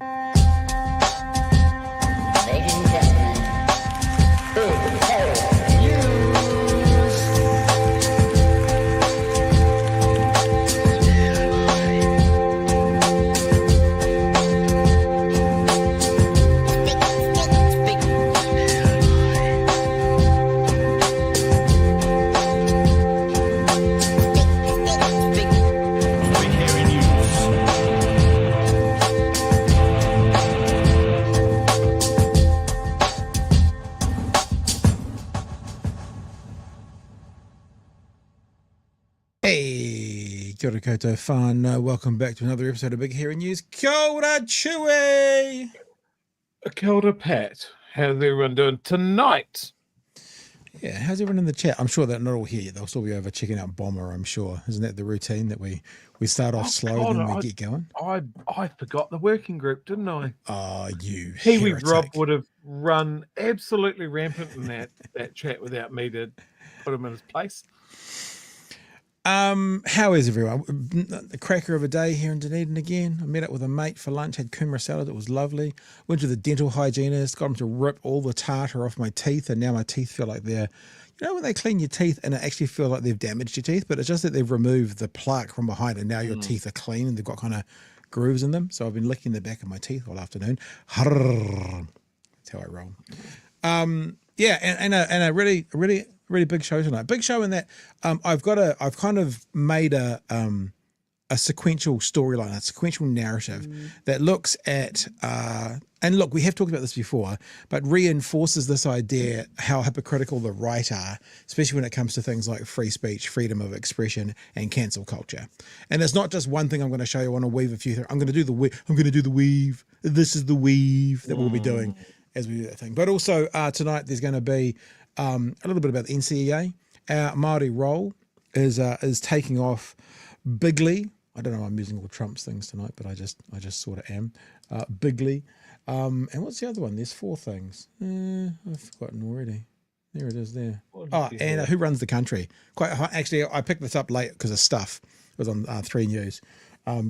Ladies and gentlemen, big Harry news. Hey, kia ora koutou whānau. Welcome back to another episode of Big Hairy News. Kia ora, Chewy! Kia ora, Pat. How's everyone doing tonight? Yeah, how's everyone in the chat? I'm sure they're not all here yet. They'll still be over checking out Bomber, I'm sure. Isn't that the routine that we start off slow and then we get going? I forgot the working group, didn't I? Oh, you Kiwi heretic. Rob would have run absolutely rampant in that chat without me to put him in his place. How is everyone? The cracker of a day here in Dunedin again. I met up with a mate for lunch, had kumara salad. It was lovely. Went to the dental hygienist, got him to rip all the tartar off my teeth, and now my teeth feel like they're, you know, when they clean your teeth and it actually feel like they've damaged your teeth, but it's just that they've removed the plaque from behind and now your teeth are clean and they've got kind of grooves in them. So I've been licking the back of my teeth all afternoon. That's how I roll. Yeah, and a really big show tonight. Big show in that I've kind of made a sequential storyline, a sequential narrative that looks at and look, we have talked about this before, but reinforces this idea how hypocritical the right are, especially when it comes to things like free speech, freedom of expression, and cancel culture. And it's not just one thing I'm going to show you. I want to weave a few things. I'm going to do the weave. This is the weave that we'll be doing as we do that thing. But also tonight there's going to be a little bit about the NCEA. Our Maori roll is taking off bigly. I don't know. I'm using all Trump's things tonight, but I just sort of am bigly. And what's the other one? There's 4 things. I've forgotten already. There it is. There. And who runs the country? Actually, I picked this up late because of stuff. It was on 3 News.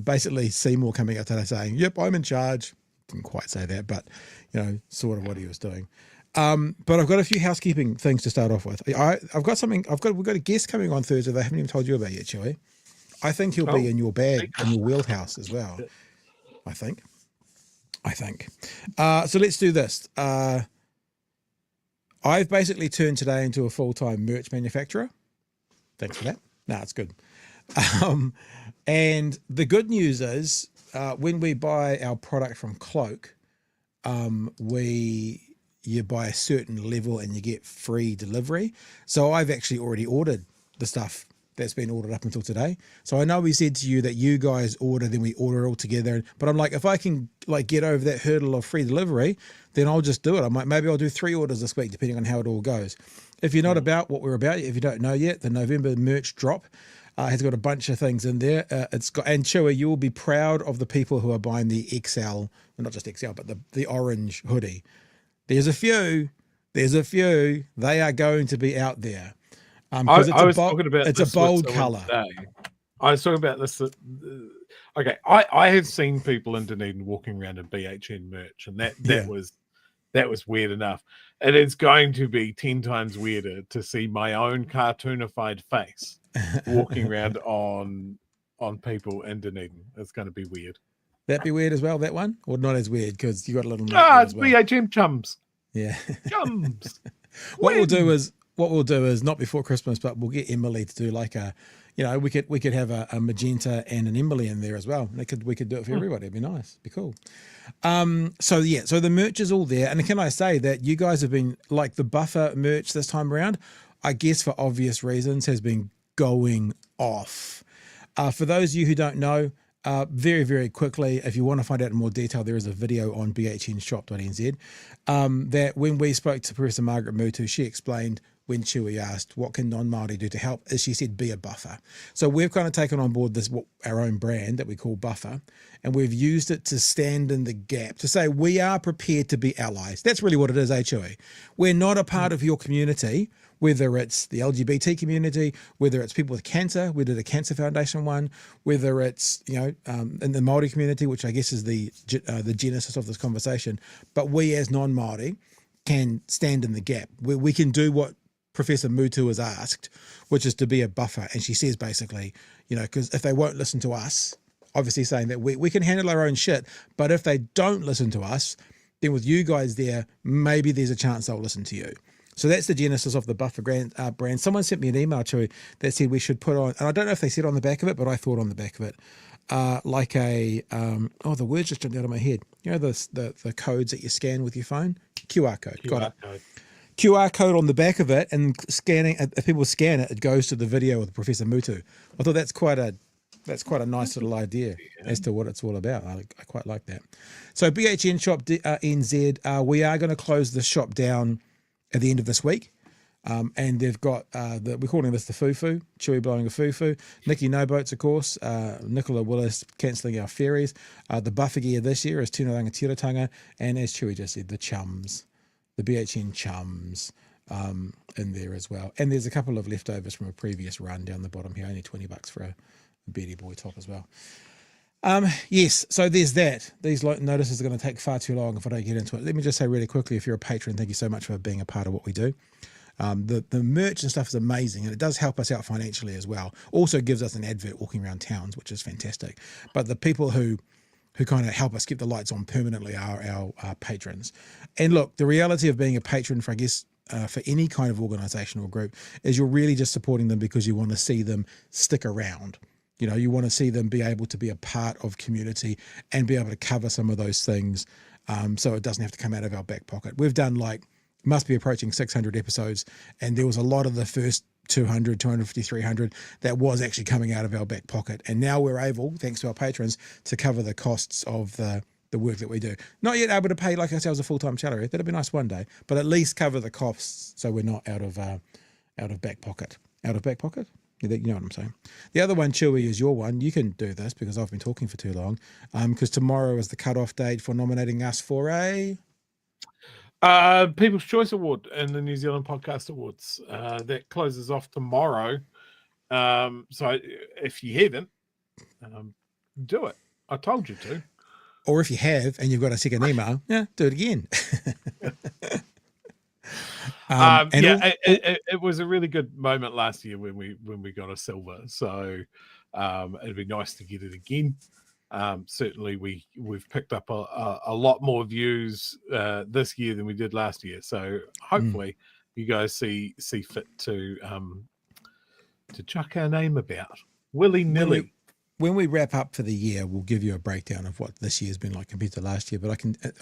Basically, Seymour coming out today saying, "Yep, I'm in charge." Didn't quite say that, but you know, sort of what he was doing. But I've got a few housekeeping things to start off with. We've got a guest coming on Thursday that I haven't even told you about yet, Chewy. I think he'll be in your bag, in your wheelhouse as well. I think. So let's do this. I've basically turned today into a full-time merch manufacturer. Thanks for that. No, it's good. And the good news is when we buy our product from Cloak, you buy a certain level and you get free delivery. So I've actually already ordered the stuff that's been ordered up until today. So I know we said to you that you guys order, then we order it all together. But I'm like, if I can like get over that hurdle of free delivery, then I'll just do it. I'm like, maybe I'll do 3 orders this week, depending on how it all goes. If you're not about what we're about, if you don't know yet, the November merch drop has got a bunch of things in there. And Chewy, you will be proud of the people who are buying the XL, well, not just XL, but the orange hoodie. There's a few. They are going to be out there. It's a bold color. I was talking about this. Okay, I have seen people in Dunedin walking around in BHN merch, and that was weird enough. It is going to be 10 times weirder to see my own cartoonified face walking around on people in Dunedin. It's going to be weird. That be weird as well, that one? Or not as weird because you got a little... it's BHM chums. Yeah. Chums. What we'll do is not before Christmas, but we'll get Emily to do like a, you know, we could have a magenta and an Emily in there as well. We could do it for everybody. It'd be nice. It'd be cool. So the merch is all there. And can I say that you guys have been like the buffer merch this time around, I guess for obvious reasons, has been going off. For those of you who don't know, very, very quickly, if you want to find out in more detail, there is a video on bhnshop.nz that when we spoke to Professor Margaret Mutu, she explained when Chewy asked, what can non-Māori do to help? As she said, be a buffer. So we've kind of taken on board this, our own brand that we call Buffer, and we've used it to stand in the gap, to say we are prepared to be allies. That's really what it is, Chewy. We're not a part of your community. whether it's the LGBT community, whether it's people with cancer. We did a Cancer Foundation one, whether it's, in the Māori community, which I guess is the genesis of this conversation. But we as non-Māori can stand in the gap. We can do what Professor Mutu has asked, which is to be a buffer. And she says basically, because if they won't listen to us, obviously saying that we can handle our own shit, but if they don't listen to us, then with you guys there, maybe there's a chance they'll listen to you. So that's the genesis of the buffer brand. Someone sent me an email to that said we should put on, and I don't know if they said on the back of it, but I thought on the back of it, like the words just jumped out of my head. The codes that you scan with your phone? QR code. Got it. QR code on the back of it, and scanning. If people scan it, it goes to the video with Professor Mutu. I thought that's quite a nice little idea as to what it's all about. I quite like that. So BHN Shop NZ, we are going to close the shop down at the end of this week. And they've got, we're calling this the fufu, Chewy blowing a fufu. Nicky no boats, of course. Nicola Willis cancelling our ferries. The buffer gear this year is Tūnaranga Tiratanga. And as Chewy just said, the chums, the BHN chums in there as well. And there's a couple of leftovers from a previous run down the bottom here, only $20 for a Beardy Boy top as well. Yes, so there's that. These notices are going to take far too long if I don't get into it. Let me just say really quickly, if you're a patron, thank you so much for being a part of what we do. The merch and stuff is amazing, and it does help us out financially as well. Also gives us an advert walking around towns, which is fantastic. But the people who kind of help us keep the lights on permanently are our patrons. And look, the reality of being a patron for, I guess, for any kind of organisation or group is you're really just supporting them because you want to see them stick around. You want to see them be able to be a part of community and be able to cover some of those things, so it doesn't have to come out of our back pocket. We've done must be approaching 600 episodes, and there was a lot of the first 200, 250, 300 that was actually coming out of our back pocket. And now we're able, thanks to our patrons, to cover the costs of the work that we do. Not yet able to pay like ourselves a full-time salary. That'd be nice one day, but at least cover the costs so we're not out of back pocket. Out of back pocket? You know what I'm saying. The other one, Chewy, is your one. You can do this because I've been talking for too long. Because tomorrow is the cut-off date for nominating us for a People's Choice Award in the New Zealand Podcast Awards. That closes off tomorrow. So if you haven't, do it. I told you to. Or if you have and you've got a second email, do it again. It was a really good moment last year when we got a silver, so it'd be nice to get it again. Certainly we've picked up a lot more views this year than we did last year, so hopefully you guys see fit to chuck our name about willy-nilly. When we wrap up for the year, we'll give you a breakdown of what this year's been like compared to last year. But I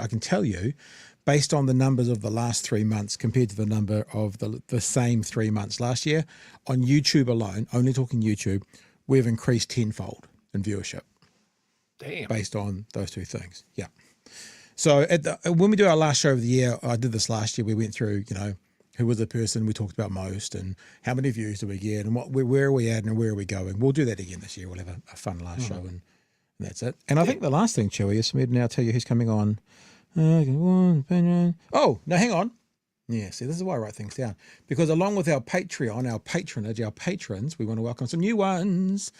can tell you, based on the numbers of the last 3 months compared to the number of the same 3 months last year, on YouTube alone, only talking YouTube, we've increased tenfold in viewership. Damn. Based on those two things. Yeah. So when we do our last show of the year, I did this last year, we went through, who was the person we talked about most and how many views do we get and where are we at and where are we going. We'll do that again this year. We'll have a fun last show and that's it. And I think the last thing, Chewy, is for me to now tell you who's coming on. Oh, no, hang on. Yeah, see, this is why I write things down. Because along with our Patreon, our patronage, our patrons, we want to welcome some new ones.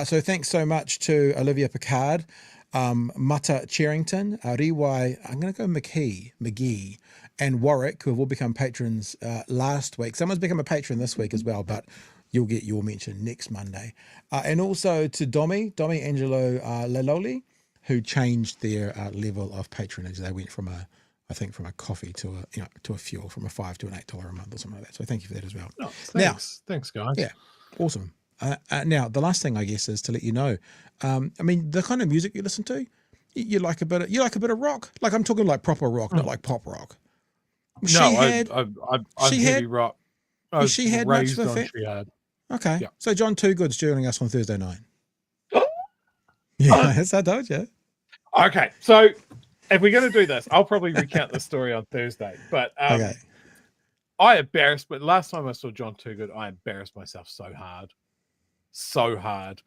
So thanks so much to Olivia Picard, Mata Cherrington, Riwai, I'm going to go McGee, and Warwick, who have all become patrons last week. Someone's become a patron this week as well, but you'll get your mention next Monday. And also to Domi Angelo Laloli, who changed their level of patronage. They went from a coffee to a fuel, from a $5 to an $8 a month or something like that. So thank you for that as well. Oh, thanks guys. Yeah, awesome. Now the last thing I guess is to let you know. The kind of music you listen to, you like a bit of rock. Like I'm talking like proper rock, not like pop rock. I'm heavy rock. She had much of a fan. Okay, yeah. So John Toogood's joining us on Thursday night. Yeah, as I told you. Okay, so if we're going to do this, I'll probably recount the story on Thursday. But okay. But last time I saw John Toogood, I embarrassed myself so hard.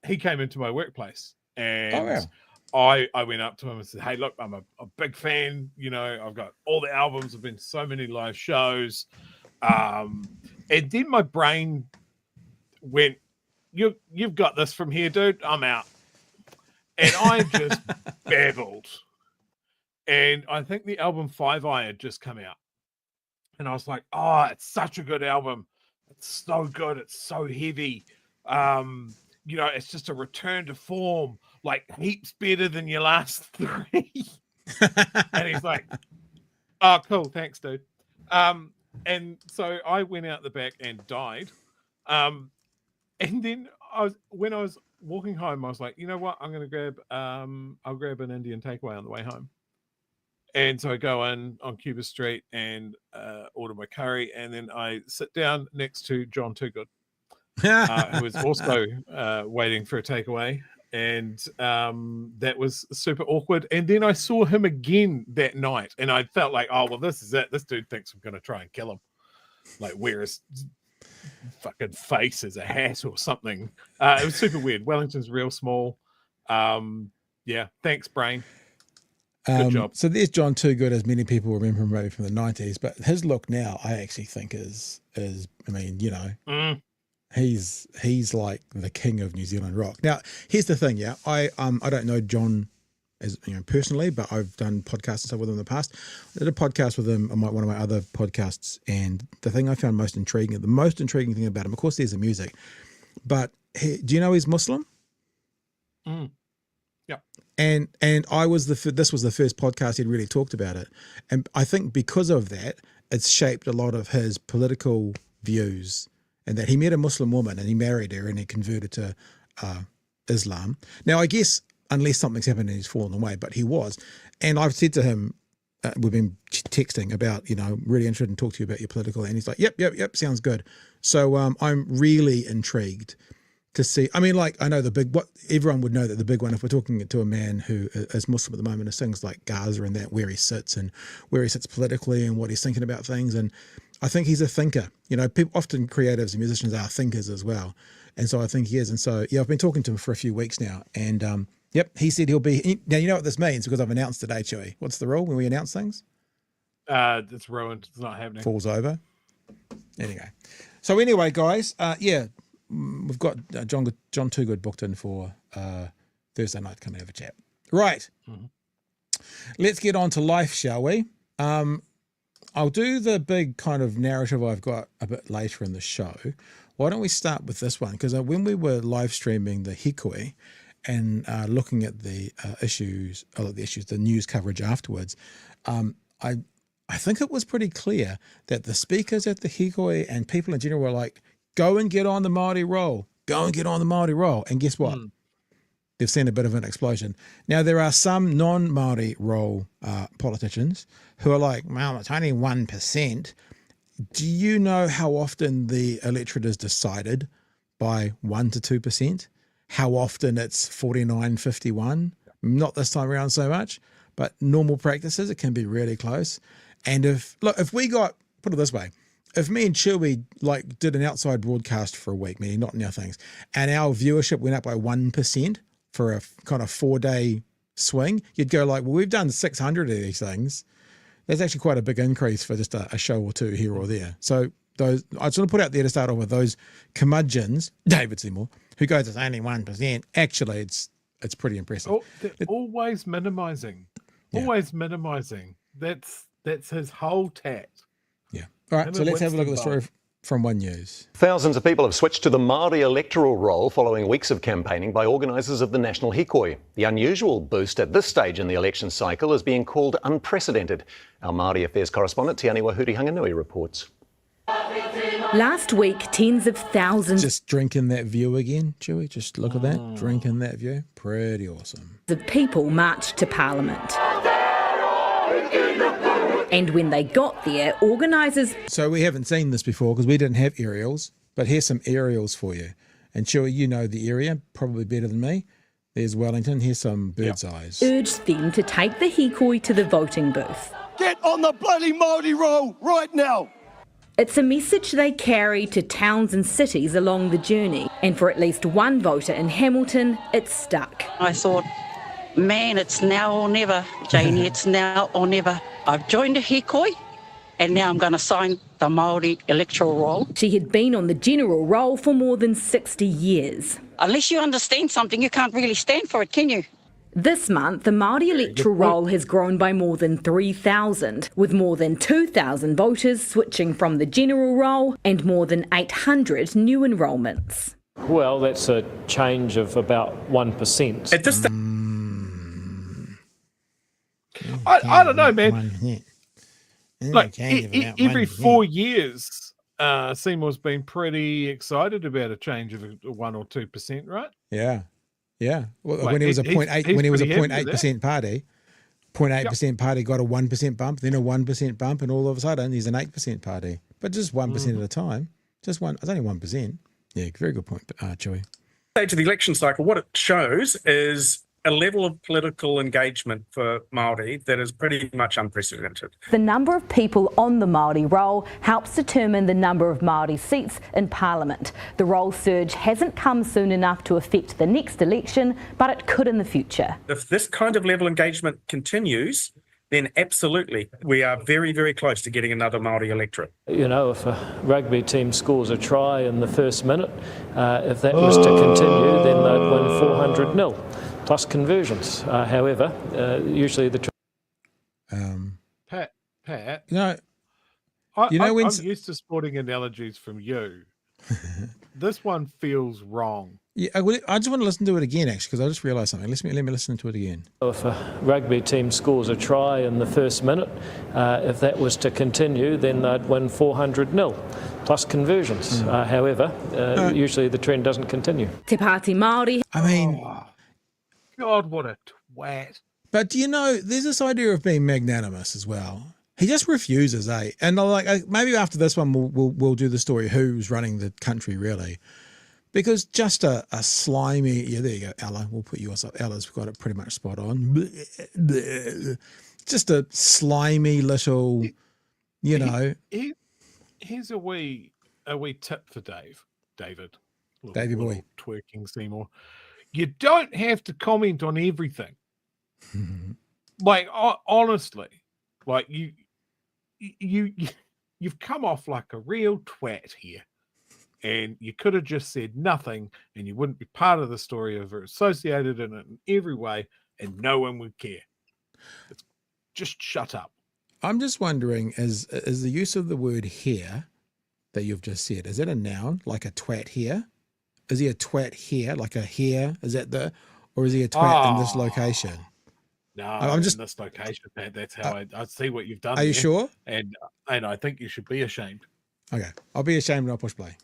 He came into my workplace and I went up to him and said, "Hey, look, I'm a big fan. I've got all the albums. I've been to so many live shows. And then my brain went, you've got this from here, dude. I'm out. And I just babbled. And I think the album 5 Eye had just come out. And I was like, oh, it's such a good album. It's so good. It's so heavy. It's just a return to form, like heaps better than your last 3. And he's like, oh, cool. Thanks, dude. And so I went out the back and died. And then when I was walking home, I was like, you know what? I'm going to I'll grab an Indian takeaway on the way home. And so I go in on Cuba Street and order my curry. And then I sit down next to John Toogood, who was also waiting for a takeaway. And that was super awkward. And then I saw him again that night. And I felt like, oh, well, this is it. This dude thinks I'm going to try and kill him. Like, wear his fucking face as a hat or something. It was super weird. Wellington's real small. Yeah, thanks, Brain. Good job. So there's John Toogood, as many people remember him maybe from the 90s. But his look now, I actually think is I mean, he's like the king of New Zealand rock. Now, here's the thing, yeah. I don't know John as personally, but I've done podcasts and stuff with him in the past. I did a podcast with him on one of my other podcasts, and the thing I found most intriguing thing about him, of course, there's the music, but do you know he's Muslim? Yeah. And this was the first podcast he'd really talked about it, and I think because of that, it's shaped a lot of his political views. And that he met a Muslim woman and he married her and he converted to Islam. Now, I guess unless something's happened and he's fallen away, but he was. And I've said to him, we've been texting about, really interested in talk to you about your political. And he's like, yep, sounds good. So I'm really intrigued to see. I mean, like, I know everyone would know that the big one, if we're talking to a man who is Muslim at the moment, is things like Gaza and that, where he sits politically and what he's thinking about things. And I think he's a thinker. People, often creatives and musicians are thinkers as well. And so I think he is. And so, yeah, I've been talking to him for a few weeks now. And, he said he'll be... Now, you know what this means because I've announced today, Chewy. What's the rule when we announce things? It's ruined. It's not happening. Falls over. Anyway. So anyway, guys, we've got John Toogood booked in for Thursday night to come and have a chat. Right. Mm-hmm. Let's get on to life, shall we? I'll do the big kind of narrative I've got a bit later in the show. Why don't we start with this one? Because when we were live streaming the Hikoi and looking at the the news coverage afterwards, I think it was pretty clear that the speakers at the Hikoi and people in general were like, go and get on the Māori roll. Go and get on the Māori roll. And guess what? They've seen a bit of an explosion. Now, there are some non-Māori roll politicians who are like, well, it's only 1%. Do you know how often the electorate is decided by 1 to 2%? How often it's 49-51? Not this time around so much, but normal practices, it can be really close. And if we got, put it this way, if me and Chewy did an outside broadcast for a week, meaning not in our things, and our viewership went up by 1%, for a kind of 4-day swing, you'd go like, well, we've done 600 of these things. That's actually quite a big increase for just a show or two here or there. So I just want to put out there to start off with those curmudgeons, David Seymour, who goes, it's only 1%. Actually, it's pretty impressive. Always minimising. Yeah. Always minimising. That's his whole tact. Yeah. All right, so let's have a look at the story from One News. Thousands of people have switched to the Māori electoral roll following weeks of campaigning by organisers of the National Hikoi. The unusual boost at this stage in the election cycle is being called unprecedented. Our Māori Affairs correspondent Tiani Wahuri Hanganui reports. Last week, tens of thousands... Just drinking that view again, Chewy. Just look at that. Drinking that view. Pretty awesome. ...of people marched to Parliament. And when they got there, organisers... So we haven't seen this before because we didn't have aerials, but here's some aerials for you. And Chewy, you know the area probably better than me. There's Wellington. Here's some bird's eyes. ...urged them to take the Hikoi to the voting booth. Get on the bloody Māori roll right now! It's a message they carry to towns and cities along the journey. And for at least one voter in Hamilton, it's stuck. I thought, man, it's now or never, Janie, it's now or never. I've joined a Hikoi and now I'm going to sign the Maori electoral roll. She had been on the general roll for more than 60 years. Unless you understand something, you can't really stand for it, can you? This month, the Māori electoral roll has grown by more than 3,000, with more than 2,000 voters switching from the general roll and more than 800 new enrolments. Well, that's a change of about 1%. At this stage, I don't know, man. Like every 4 years, Seymour's been pretty excited about a change of 1 or 2%, right? Yeah. Yeah. Well, Like, when he was a he's 0.8, when he was a pretty happy with 0.8% party, 0.8% party got a 1% bump, then a 1% bump, and all of a sudden he's an 8% party. But just 1% at a time. Just one. It's only 1%. Yeah, very good point, Joey. stage of the election cycle, what it shows is a level of political engagement for Māori that is pretty much unprecedented. The number of people on the Māori roll helps determine the number of Māori seats in Parliament. The roll surge hasn't come soon enough to affect the next election, but it could in the future. If this kind of level of engagement continues, then absolutely we are very, very close to getting another Māori electorate. You know, if a rugby team scores a try in the first minute, if that was to continue, then they'd win 400-0. Plus conversions. However, usually the... Pat, No, I'm when used to sporting analogies from you. This one feels wrong. Yeah, I just want to listen to it again, actually, because I just realised something. Let me listen to it again. If a rugby team scores a try in the first minute, if that was to continue, then they'd win 400-0. Plus conversions. However, usually the trend doesn't continue. Te Pāti Māori. I mean... God, what a twat. But do you know, there's this idea of being magnanimous as well. He just refuses, eh? And maybe after this one, we'll do the story who's running the country, really. Because just a slimy, yeah, there you go, Ella. We'll put yours up. Ella's got it pretty much spot on. Just a slimy little, you know. Here's a wee tip for David. Davey boy. Twerking Seymour. You don't have to comment on everything. Like, honestly, like you've come off like a real twat here. And you could have just said nothing and you wouldn't be part of the story or associated in it in every way and no one would care. Just shut up. I'm just wondering, is the use of the word here that you've just said, is it a noun, like a twat here? Is he a twat here, like a here? Is that or is he a twat in this location? No, I'm just in this location, Pat. That's how I see what you've done. Are you sure? And I think you should be ashamed. Okay, I'll be ashamed and I'll push play.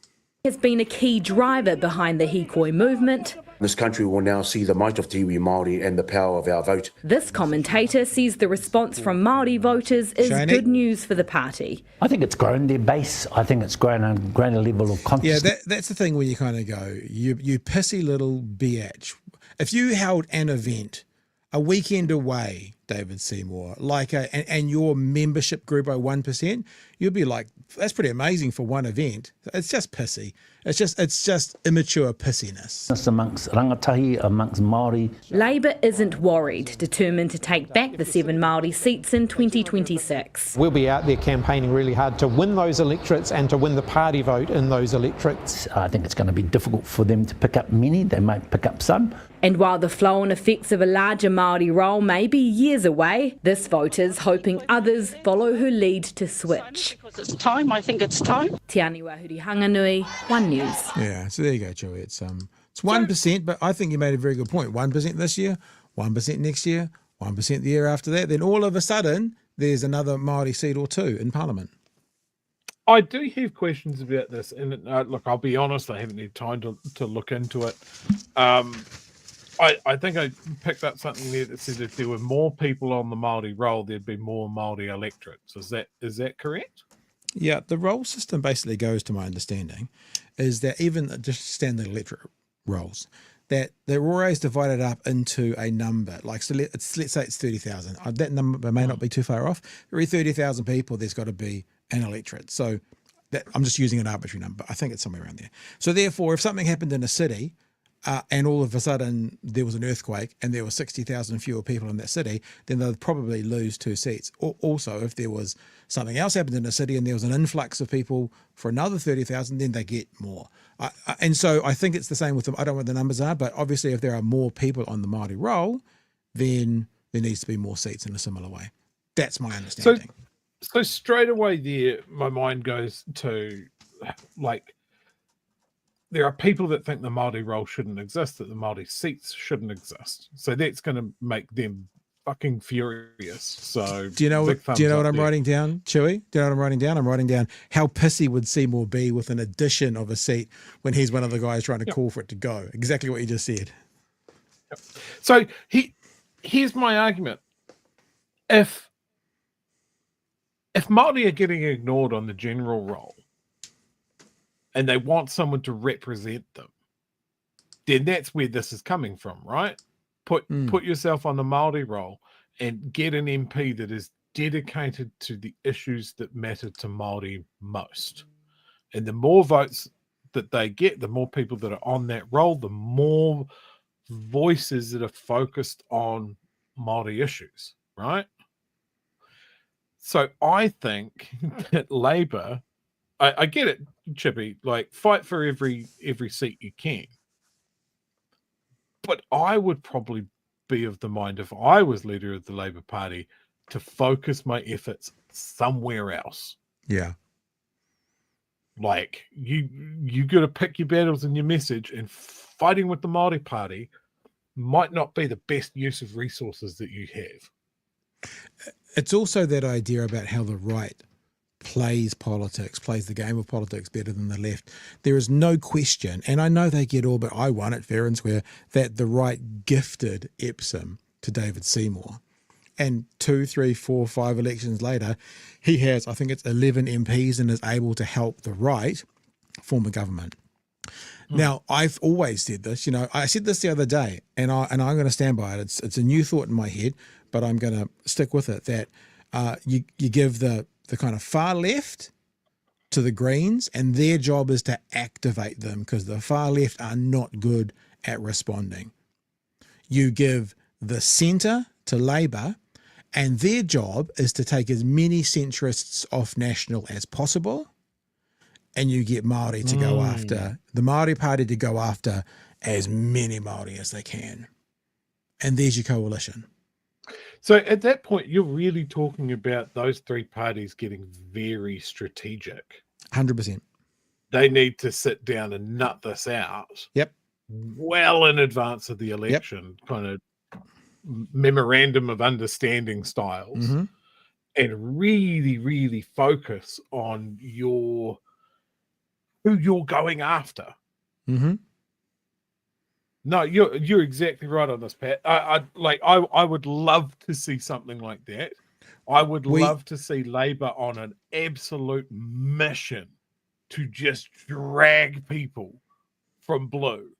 Has been a key driver behind the Hikoi movement. This country will now see the might of Te Iwi Māori and the power of our vote. This commentator sees the response from Māori voters is good news for the party. I think it's grown their base. I think it's grown a greater level of consciousness. Yeah, that's the thing where you kind of go, you pissy little biatch. If you held an event a weekend away, David Seymour, like and your membership grew by 1%, you'd be like, that's pretty amazing for one event. It's just pissy. It's just immature pissiness. It's amongst rangatahi, amongst Māori. Labour isn't worried, determined to take back the 7 Māori seats in 2026. We'll be out there campaigning really hard to win those electorates and to win the party vote in those electorates. I think it's going to be difficult for them to pick up many. They might pick up some. And while the flow-on effects of a larger Māori roll may be years away, this voter's hoping others follow her lead to switch. It's time, I think it's time. Te Aniwahuri Hanganui, One News. Yeah, so there you go, Joey. It's 1%, but I think you made a very good point. 1% this year, 1% next year, 1% the year after that. Then all of a sudden, there's another Māori seat or two in Parliament. I do have questions about this, and look, I'll be honest, I haven't had time to look into it. I think I picked up something there that said if there were more people on the Māori roll, there'd be more Māori electorates. Is that correct? Yeah, the roll system basically goes, to my understanding, is that even just standard electorate rolls, that they're always divided up into a number. Like, so let's say it's 30,000. That number may not be too far off. For every 30,000 people, there's got to be an electorate. So I'm just using an arbitrary number. I think it's somewhere around there. So therefore, if something happened in a city, and all of a sudden there was an earthquake and there were 60,000 fewer people in that city, then they'd probably lose 2 seats. Also, if there was something else happened in the city and there was an influx of people for another 30,000, then they get more. And so I think it's the same with them. I don't know what the numbers are, but obviously if there are more people on the Māori roll, then there needs to be more seats in a similar way. That's my understanding. So straight away there, my mind goes to, like, there are people that think the Māori role shouldn't exist, that the Māori seats shouldn't exist. So that's going to make them fucking furious. So do you know what I'm writing down, Chewy? Do you know what I'm writing down? I'm writing down how pissy would Seymour be with an addition of a seat when he's one of the guys trying to call for it to go. Exactly what you just said. Yep. So here's my argument. If Māori are getting ignored on the general role, and they want someone to represent them, then that's where this is coming from, right? Put yourself on the Māori role and get an MP that is dedicated to the issues that matter to Māori most. And the more votes that they get, the more people that are on that role, the more voices that are focused on Māori issues, right? So I think that Labour, I get it, Chippy, like fight for every seat you can. But I would probably be of the mind, if I was leader of the Labour Party, to focus my efforts somewhere else. Yeah. Like you got to pick your battles and your message, and fighting with the Māori Party might not be the best use of resources that you have. It's also that idea about how the right plays politics, plays the game of politics better than the left. There is no question, and I know they get all, but I won at fair and square, that the right gifted Epsom to David Seymour. And 2, 3, 4, 5 elections later, he has, I think it's 11 MPs and is able to help the right form a government. Now, I've always said this, you know, I said this the other day, and I'm going to stand by it. It's a new thought in my head, but I'm going to stick with it, that you give the kind of far left to the Greens, and their job is to activate them because the far left are not good at responding. You give the centre to Labour, and their job is to take as many centrists off National as possible, and you get Māori to go after, the Māori Party to go after as many Māori as they can. And there's your coalition. So at that point, you're really talking about those three parties getting very strategic. 100%. They need to sit down and nut this out. Yep. Well in advance of the election, kind of memorandum of understanding styles, and really, really focus on who you're going after. No, you're exactly right on this, Pat. I would love to see something like that. I would love to see Labour on an absolute mission to just drag people from blue.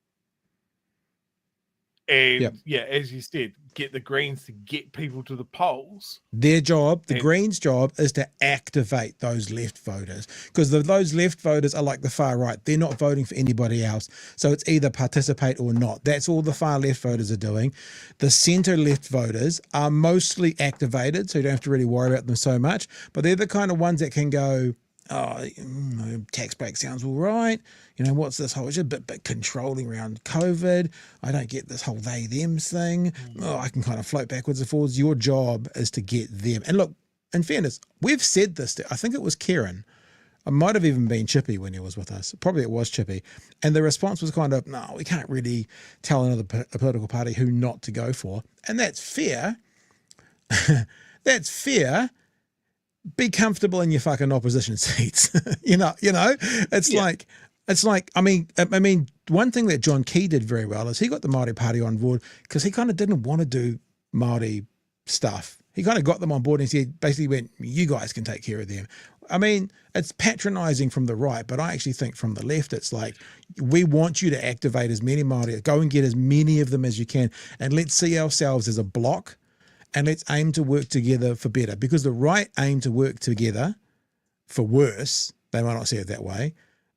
And as you said, get the Greens to get people to the polls. Their job, the Greens' job, is to activate those left voters, because those left voters are like the far right. They're not voting for anybody else. So it's either participate or not. That's all the far left voters are doing. The centre left voters are mostly activated, so you don't have to really worry about them so much. But they're the kind of ones that can go, tax break sounds all right. You know, what's this whole, it's a bit controlling around COVID. I don't get this whole they-thems thing. I can kind of float backwards and forwards. Your job is to get them. And look, in fairness, we've said this, I think it was Kieran. It might have even been Chippy when he was with us. Probably it was Chippy. And the response was kind of, no, we can't really tell a political party who not to go for. And that's fair. That's fair. Be comfortable in your fucking opposition seats. you know, it's like, I mean, one thing that John Key did very well is he got the Māori Party on board because he kind of didn't want to do Māori stuff. He kind of got them on board and he basically went, you guys can take care of them. I mean, it's patronizing from the right, but I actually think from the left, it's like, we want you to activate as many Māori, go and get as many of them as you can, and let's see ourselves as a block. And let's aim to work together for better, because the right aim to work together for worse, they might not see it that way,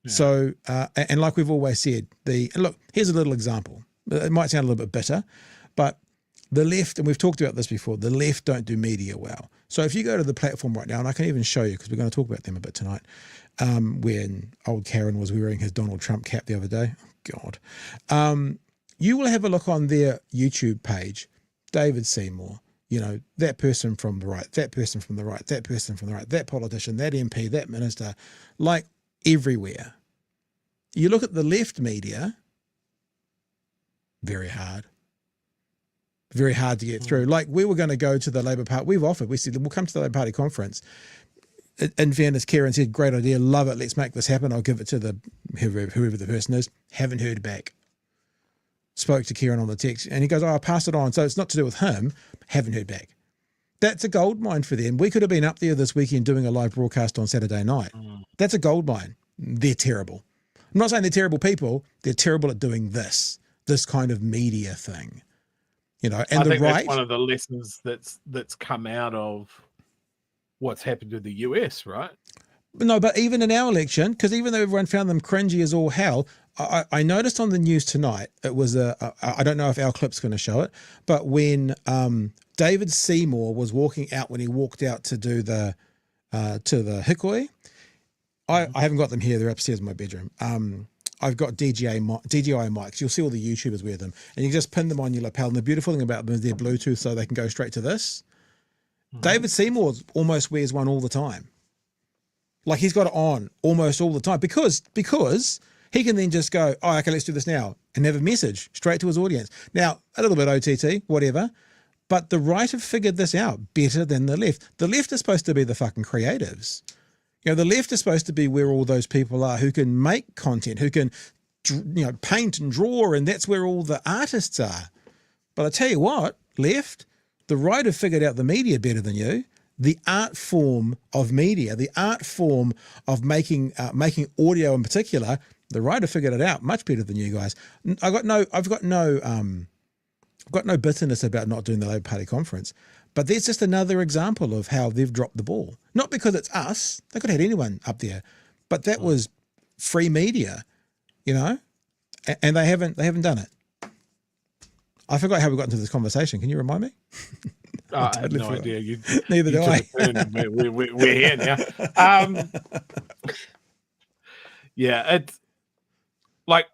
So, and like we've always said, look, here's a little example. It might sound a little bit bitter, but the left, and we've talked about this before, the left don't do media well. So if you go to the platform right now, and I can even show you because we're going to talk about them a bit tonight, when old Karen was wearing his Donald Trump cap the other day. Oh, God. You will have a look on their YouTube page, David Seymour, that person from the right, that person from the right, that person from the right, that politician, that MP, that minister, like everywhere. You look at the left media, very hard to get through. Like we were going to go to the Labour Party. We said, we'll come to the Labour Party conference. In fairness, Karen said, great idea, love it, let's make this happen. I'll give it to whoever the person is. Haven't heard back. Spoke to Kieran on the text and he goes, I'll pass it on. So it's not to do with him. Haven't heard back. That's a gold mine for them. We could have been up there this weekend doing a live broadcast on Saturday night. That's a gold mine. They're terrible. I'm not saying they're terrible people. They're terrible at doing this kind of media thing. And I think that's one of the lessons that's come out of what's happened to the US, right? No, but even in our election, because even though everyone found them cringy as all hell, I noticed on the news tonight, it was I don't know if our clip's going to show it, but when David Seymour was walking out, when he walked out to do to the Hikoi, I haven't got them here, they're upstairs in my bedroom. I've got DJI mics. You'll see all the YouTubers wear them, and you just pin them on your lapel. And the beautiful thing about them is they're Bluetooth, so they can go straight to this. David Seymour almost wears one all the time. Like he's got it on almost all the time because he can then just go, oh, okay, let's do this now, and have a message straight to his audience. Now, a little bit OTT, whatever, but the right have figured this out better than the left. The left is supposed to be the fucking creatives. The left is supposed to be where all those people are who can make content, who can, paint and draw, and that's where all the artists are. But I tell you what, left, the right have figured out the media better than you. The art form of media, the art form of making audio in particular, the right have figured it out much better than you guys. I've got no bitterness about not doing the Labour Party conference, but there's just another example of how they've dropped the ball. Not because it's us; they could have had anyone up there, but that was free media, and they haven't done it. I forgot how we got into this conversation. Can you remind me? I have no idea. Neither do I. We're here now. Yeah, it's like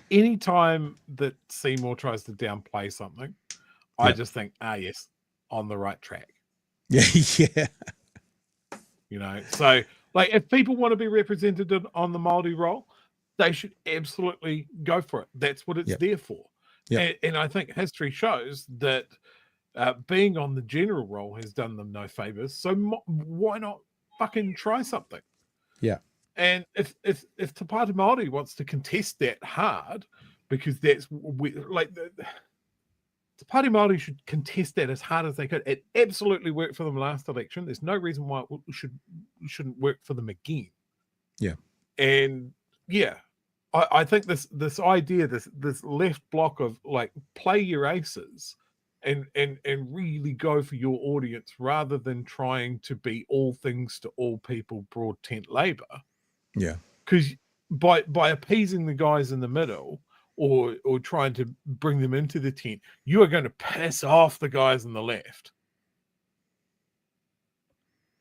anytime that Seymour tries to downplay something, I just think, yes, on the right track. Yeah. So like if people want to be represented on the Māori role, they should absolutely go for it. That's what it's there for. Yep. And I think history shows that being on the general role has done them no favors. So why not fucking try something? Yeah. And if Te Pāti Māori wants to contest that hard, because that's Te Pāti Māori should contest that as hard as they could. It absolutely worked for them last election. There's no reason why it shouldn't work for them again. Yeah. And I think this idea, this left block of like play your aces and really go for your audience rather than trying to be all things to all people, broad tent Labour. Yeah. Because by appeasing the guys in the middle or trying to bring them into the tent, you are going to piss off the guys on the left.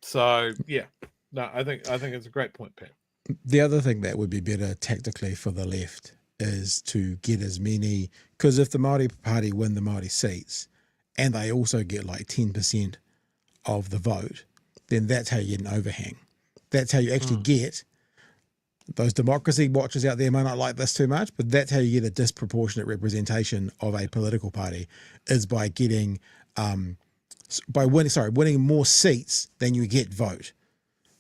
So I think it's a great point, Pat. The other thing that would be better tactically for the left is to get as many, because if the Māori Party win the Māori seats and they also get like 10% of the vote, then that's how you get an overhang. That's how you actually get those democracy watchers out there may not like this too much, but that's how you get a disproportionate representation of a political party, is by getting winning more seats than you get vote.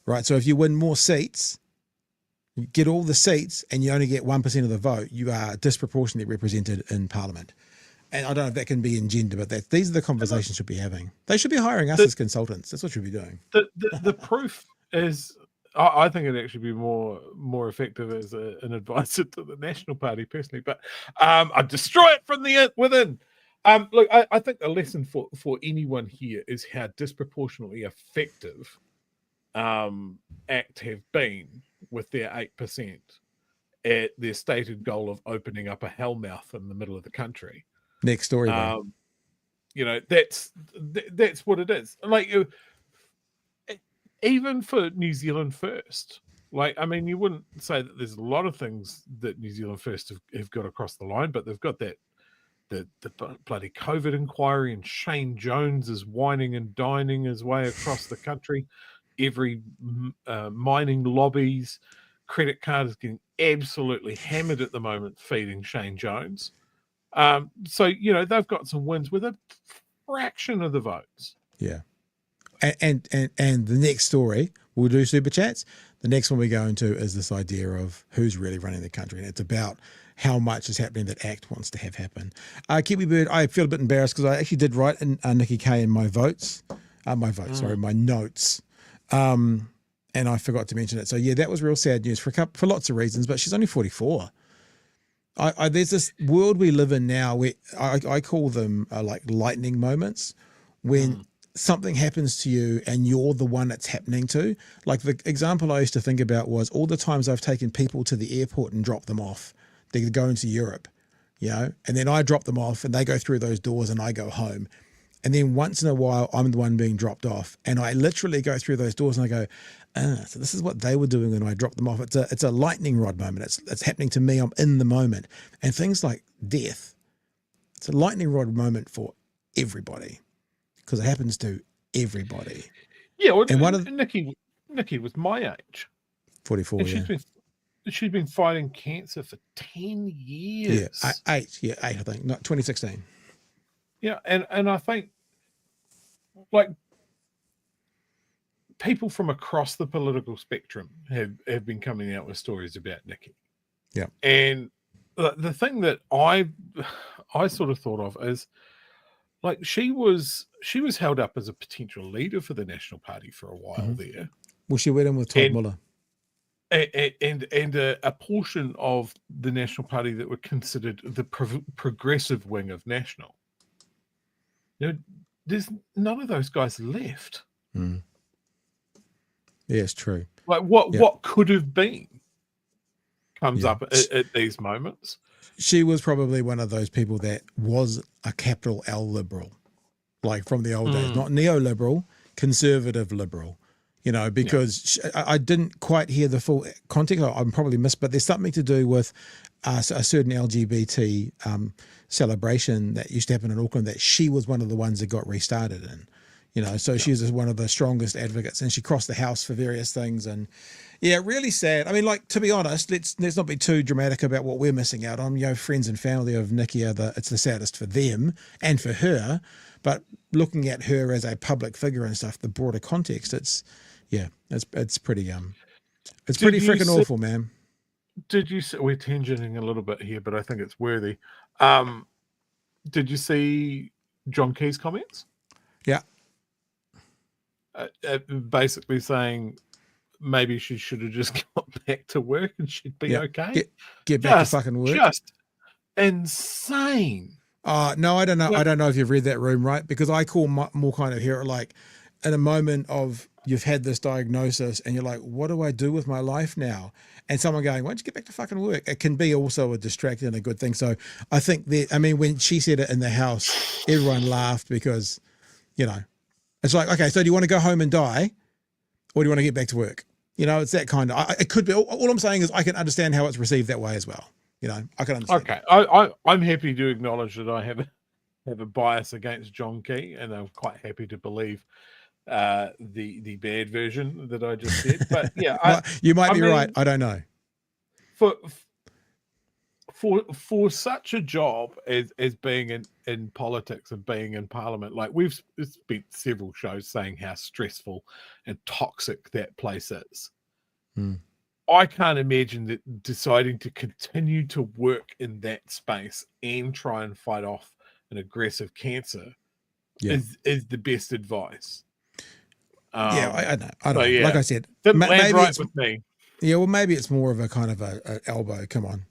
Right? So if you win more seats, you get all the seats and you only get 1% of the vote, you are disproportionately represented in Parliament. And I don't know if that can be engendered, but these are the conversations should be having. They should be hiring us as consultants. That's what should be doing. The proof is, I think it'd actually be more effective as an advisor to the National Party personally, but I'd destroy it from the within. Look, I think the lesson for anyone here is how disproportionately effective ACT have been with their 8% at their stated goal of opening up a hellmouth in the middle of the country. Next story, bro. You know, that's what it is. Like, even for New Zealand First, like, I mean, you wouldn't say that there's a lot of things that New Zealand First have got across the line, but they've got that the bloody COVID inquiry, and Shane Jones is whining and dining his way across the country. Every mining lobby's credit card is getting absolutely hammered at the moment, feeding Shane Jones. So, you know, they've got some wins with a fraction of the votes. Yeah. And the next story, we'll do super chats. The next one we go into is this idea of who's really running the country. And it's about how much is happening that ACT wants to have happen. Kiwi Bird, I feel a bit embarrassed because I actually did write in Nicky, Kaye in my notes. And I forgot to mention it. So yeah, that was real sad news for lots of reasons, but she's only 44. There's this world we live in now where I call them like lightning moments, when something happens to you and you're the one it's happening to. Like the example I used to think about was all the times I've taken people to the airport and dropped them off. They're going to Europe, you know, and then I drop them off and they go through those doors and I go home. And then once in a while, I'm the one being dropped off, and I literally go through those doors and I go, so this is what they were doing when I dropped them off. It's a lightning rod moment. It's happening to me. I'm in the moment. And things like death, it's a lightning rod moment for everybody because it happens to everybody. Yeah, well, and one of Nicky was my age. 44, and she's been fighting cancer for 10 years. Yeah, eight, I think, not 2016. Yeah, and I think, like, people from across the political spectrum have been coming out with stories about Nicky. Yeah. And the thing that I sort of thought of is, like, she was held up as a potential leader for the National Party for a while there. Well, she went in with Todd Muller. And a portion of the National Party that were considered the progressive wing of National. You know, there's none of those guys left. Mm. Yeah, it's true. Like what could have been comes up at these moments. She was probably one of those people that was a capital L liberal, like from the old days, not neoliberal, conservative liberal. You know, because I didn't quite hear the full context. I'm probably missed, but there's something to do with a certain LGBT celebration that used to happen in Auckland that she was one of the ones that got restarted in. You know, so she was one of the strongest advocates, and she crossed the House for various things. And yeah, really sad. I mean, like, to be honest, let's not be too dramatic about what we're missing out on. You know, friends and family of Nicky it's the saddest for them and for her. But looking at her as a public figure and stuff, the broader context, it's pretty freaking awful, man. Did you see, we're tangenting a little bit here, but I think it's worthy. Did you see John Key's comments? Yeah. Basically saying maybe she should have just got back to work and she'd be okay. Get back to fucking work. Just insane. No, I don't know. I don't know if you've read that room, right? Because I call more kind of here, like, in a moment of you've had this diagnosis and you're like, what do I do with my life now? And someone going, why don't you get back to fucking work? It can be also a distraction and a good thing. So I think when she said it in the House, everyone laughed because, you know, it's like, okay, so do you want to go home and die or do you want to get back to work? You know, it's that kind of, it could be, all I'm saying is I can understand how it's received that way as well. You know, I can understand. Okay. I'm happy to acknowledge that I have a bias against John Key, and I'm quite happy to believe the bad version that I just said. But yeah, you might be right. I don't know. For such a job as being in politics and being in Parliament, like we've spent several shows saying how stressful and toxic that place is. I can't imagine that deciding to continue to work in that space and try and fight off an aggressive cancer is the best advice. I know. I don't know. Yeah, like I said, maybe right it's with me. Yeah, well, maybe it's more of a kind of a elbow. Come on.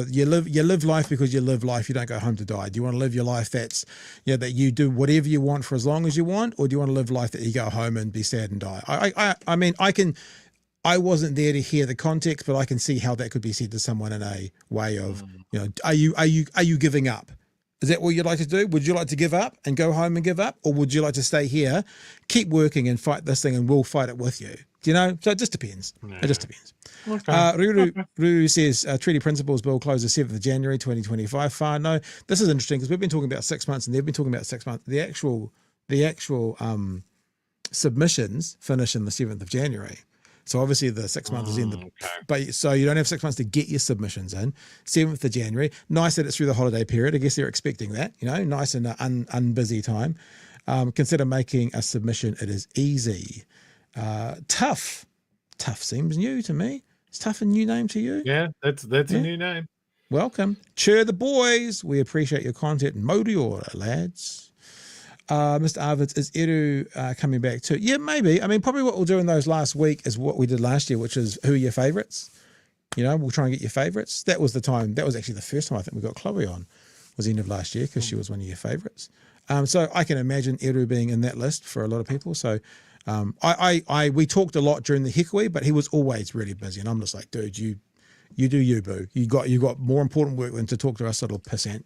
You live life because you live life. You don't go home to die. Do you want to live your life that you do whatever you want for as long as you want, or do you want to live life that you go home and be sad and die? I mean, I can I wasn't there to hear the context, but I can see how that could be said to someone in a way of, are you giving up? Is that what you'd like to do? Would you like to give up and go home and give up? Or would you like to stay here, keep working and fight this thing and we'll fight it with you? So it just depends. Yeah. It just depends. Okay. Ruru says, Treaty Principles Bill closes 7th of January 2025. Fine. No, this is interesting because we've been talking about 6 months and they've been talking about 6 months. The actual submissions finish in the 7th of January. So obviously the 6 months is in but so you don't have 6 months to get your submissions in. 7th of January. Nice that it's through the holiday period. I guess they're expecting that, nice and unbusy time. Consider making a submission. It is easy. Tough seems new to me. Is Tough a new name to you? Yeah, that's a new name. Welcome. Cheer the boys. We appreciate your content and Māori order, lads. Mr. Arvids, is Eru coming back too? Yeah, maybe. I mean, probably what we'll do in those last week is what we did last year, which is who are your favourites? We'll try and get your favourites. That was the time. That was actually the first time I think we got Chloe on, was the end of last year because she was one of your favourites. So I can imagine Eru being in that list for a lot of people. So we talked a lot during the Hikoi, but he was always really busy. And I'm just like, dude, you do you, boo. You got more important work than to talk to us little pissant.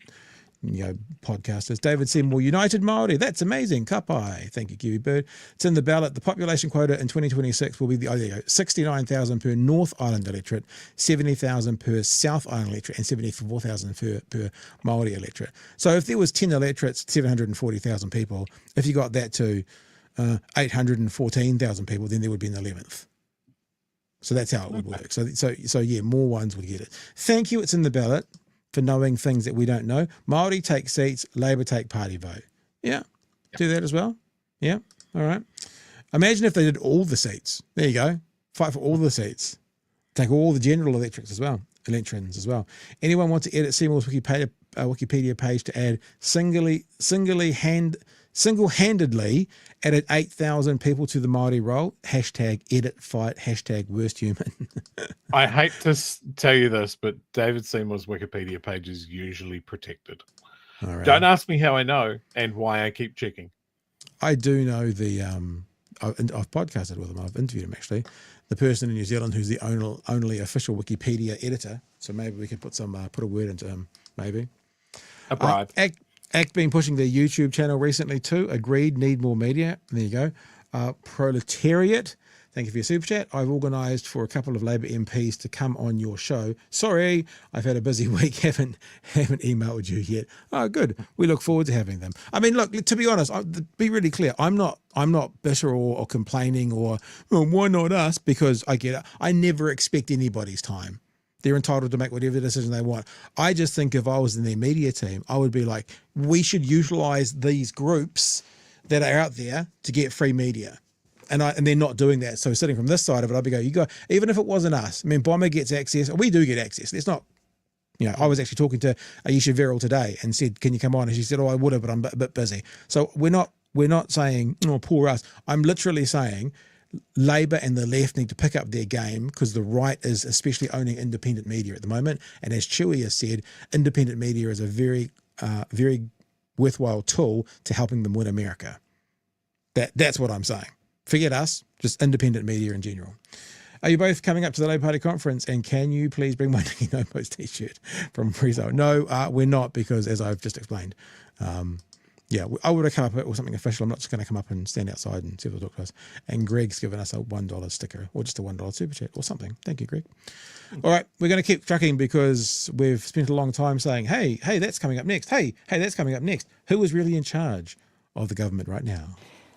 Podcasters. David Seymour, United Māori. That's amazing. Kapai. Thank you, Kiwi Bird. It's in the ballot. The population quota in 2026 will be 69,000 per North Island electorate, 70,000 per South Island electorate, and 74,000 per Māori electorate. So if there was 10 electorates, 740,000 people, if you got that to 814,000 people, then there would be an 11th. So that's how it would work. So yeah, more ones would get it. Thank you. It's in the ballot. For knowing things that we don't know. Māori take seats, Labour take party vote. Yeah, do that as well. Yeah, all right. Imagine if they did all the seats. There you go. Fight for all the seats. Take all the general elections as well. Anyone want to edit Seymour's Wikipedia page to add single-handedly added 8,000 people to the Māori roll? #edit fight, #worst human. I hate to tell you this, but David Seymour's Wikipedia page is usually protected. All right. Don't ask me how I know and why I keep checking. I do know I've podcasted with him. I've interviewed him actually. The person in New Zealand who's the only official Wikipedia editor. So maybe we could put a word into him. Maybe a bribe. ACT been pushing their YouTube channel recently too. Agreed, need more media. There you go. Proletariat, thank you for your super chat. I've organised for a couple of Labour MPs to come on your show. Sorry, I've had a busy week. Haven't emailed you yet. Oh, good. We look forward to having them. I mean, look, to be honest, be really clear. I'm not bitter or complaining or why not us, because I get it. I never expect anybody's time. They're entitled to make whatever decision they want. I just think if I was in their media team, I would be like, we should utilise these groups that are out there to get free media. And they're not doing that. So sitting from this side of it, I'd be going, even if it wasn't us, I mean, Bomber gets access. We do get access. It's not, I was actually talking to Ayesha Verrill today and said, can you come on? And she said, I would have, but I'm a bit busy. So we're not saying, poor us. I'm literally saying, Labour and the left need to pick up their game because the right is especially owning independent media at the moment. And as Chewy has said, independent media is a very, very worthwhile tool to helping them win America. That's what I'm saying. Forget us, just independent media in general. Are you both coming up to the Labour Party conference? And can you please bring my Nicky No Post t-shirt from Frizo? No, we're not, because as I've just explained, I would have come up with something official. I'm not just going to come up and stand outside and see if they'll talk to us. And Greg's given us a $1 sticker or just a $1 super chat or something. Thank you, Greg. All right, we're going to keep trucking because we've spent a long time saying, hey, that's coming up next. Hey, that's coming up next. Who is really in charge of the government right now?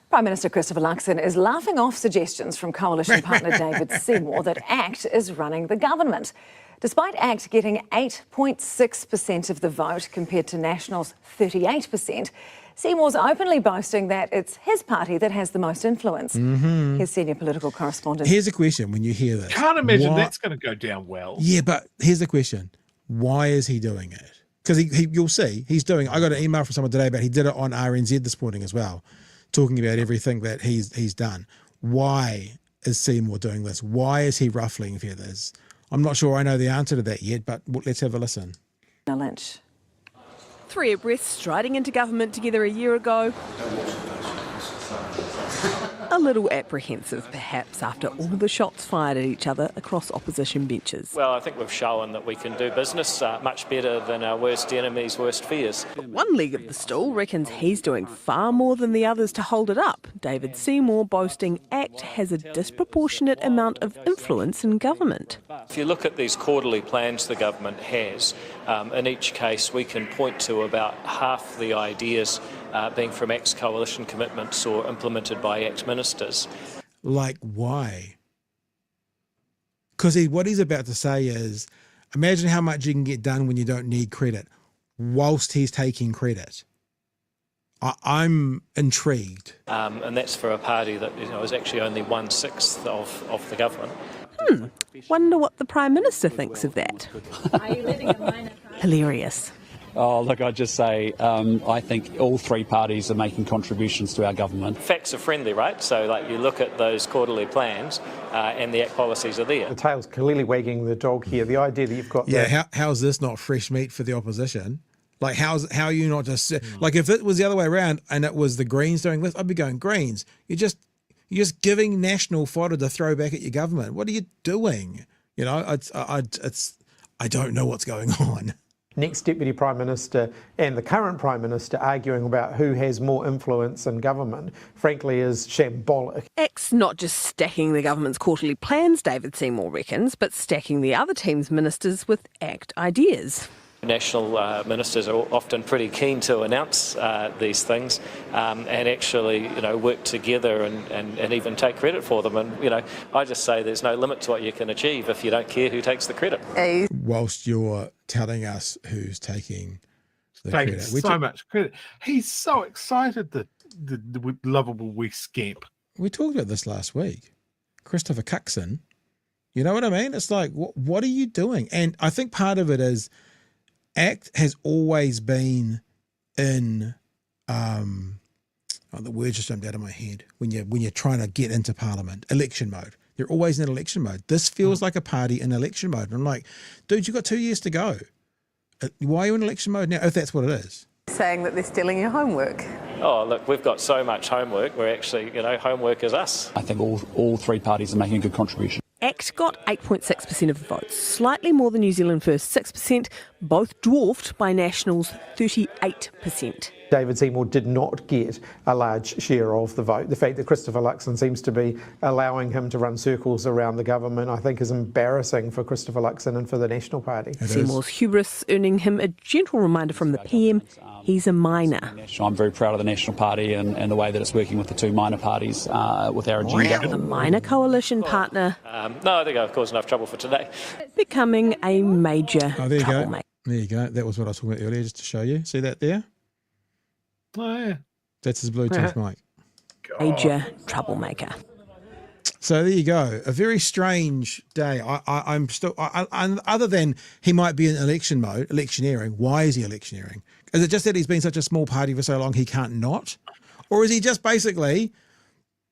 Prime Minister Christopher Luxon is laughing off suggestions from coalition partner David Seymour that ACT is running the government. Despite ACT getting 8.6% of the vote compared to National's 38%, Seymour's openly boasting that it's his party that has the most influence. Mm-hmm. His senior political correspondent. Here's a question when you hear this. Can't imagine that's going to go down well. Yeah, but here's the question. Why is he doing it? Because you'll see, he's doing, I got an email from someone today about he did it on RNZ this morning as well, talking about everything that he's done. Why is Seymour doing this? Why is he ruffling feathers? I'm not sure I know the answer to that yet, but let's have a listen. Lynch. Three abreast striding into government together a year ago. a little apprehensive perhaps after all the shots fired at each other across opposition benches. Well, I think we've shown that we can do business much better than our worst enemies' worst fears. One leg of the stool reckons he's doing far more than the others to hold it up. David Seymour boasting ACT has a disproportionate amount of influence in government. If you look at these quarterly plans the government has, in each case we can point to about half the ideas being from ACT's coalition commitments or implemented by ACT ministers. Like, why? Because what he's about to say is, imagine how much you can get done when you don't need credit, whilst he's taking credit. I'm intrigued. And that's for a party that is actually only 1/6 of the government. Wonder what the Prime Minister thinks of that. Hilarious. Oh, look, I'd just say I think all three parties are making contributions to our government. Facts are friendly, right? So you look at those quarterly plans and the ACT policies are there. The tail's clearly wagging the dog here. The idea that you've got... How's this not fresh meat for the opposition? Like, how are you not just... Like, if it was the other way around and it was the Greens doing this, I'd be going, Greens, you're just giving National fodder to throw back at your government. What are you doing? I don't know what's going on. Next Deputy Prime Minister and the current Prime Minister arguing about who has more influence in government, frankly, is shambolic. ACT's not just stacking the government's quarterly plans, David Seymour reckons, but stacking the other team's ministers with ACT ideas. National ministers are often pretty keen to announce these things and actually, work together and even take credit for them. And, I just say there's no limit to what you can achieve if you don't care who takes the credit. Whilst you're telling us who's taking the credit. So much credit. He's so excited that the lovable wee scamp. We talked about this last week. Christopher Cuxon. You know what I mean? It's like, what are you doing? And I think part of it is ACT has always been in the words just jumped out of my head when you're trying to get into Parliament, election mode. They're always in election mode. This feels like a party in election mode. And I'm like, dude, you've got 2 years to go. Why are you in election mode now, if that's what it is? Saying that they're stealing your homework. Oh, look, we've got so much homework. We're actually, homework is us. I think all three parties are making a good contribution. ACT got 8.6% of the votes, slightly more than New Zealand First 6%, both dwarfed by National's 38%. David Seymour did not get a large share of the vote. The fact that Christopher Luxon seems to be allowing him to run circles around the government, I think, is embarrassing for Christopher Luxon and for the National Party. Seymour's hubris earning him a gentle reminder from the PM he's a minor. I'm very proud of the National Party and the way that it's working with the two minor parties with our agenda. The minor coalition partner. No, I think I've caused enough trouble for today. Becoming a major troublemaker. There you go. That was what I was talking about earlier, just to show you. See that there? Oh, yeah. That's his Bluetooth mic. Major troublemaker. So there you go. A very strange day. I'm still, other than he might be in election mode, electioneering. Why is he electioneering? Is it just that he's been such a small party for so long he can't not? Or is he just basically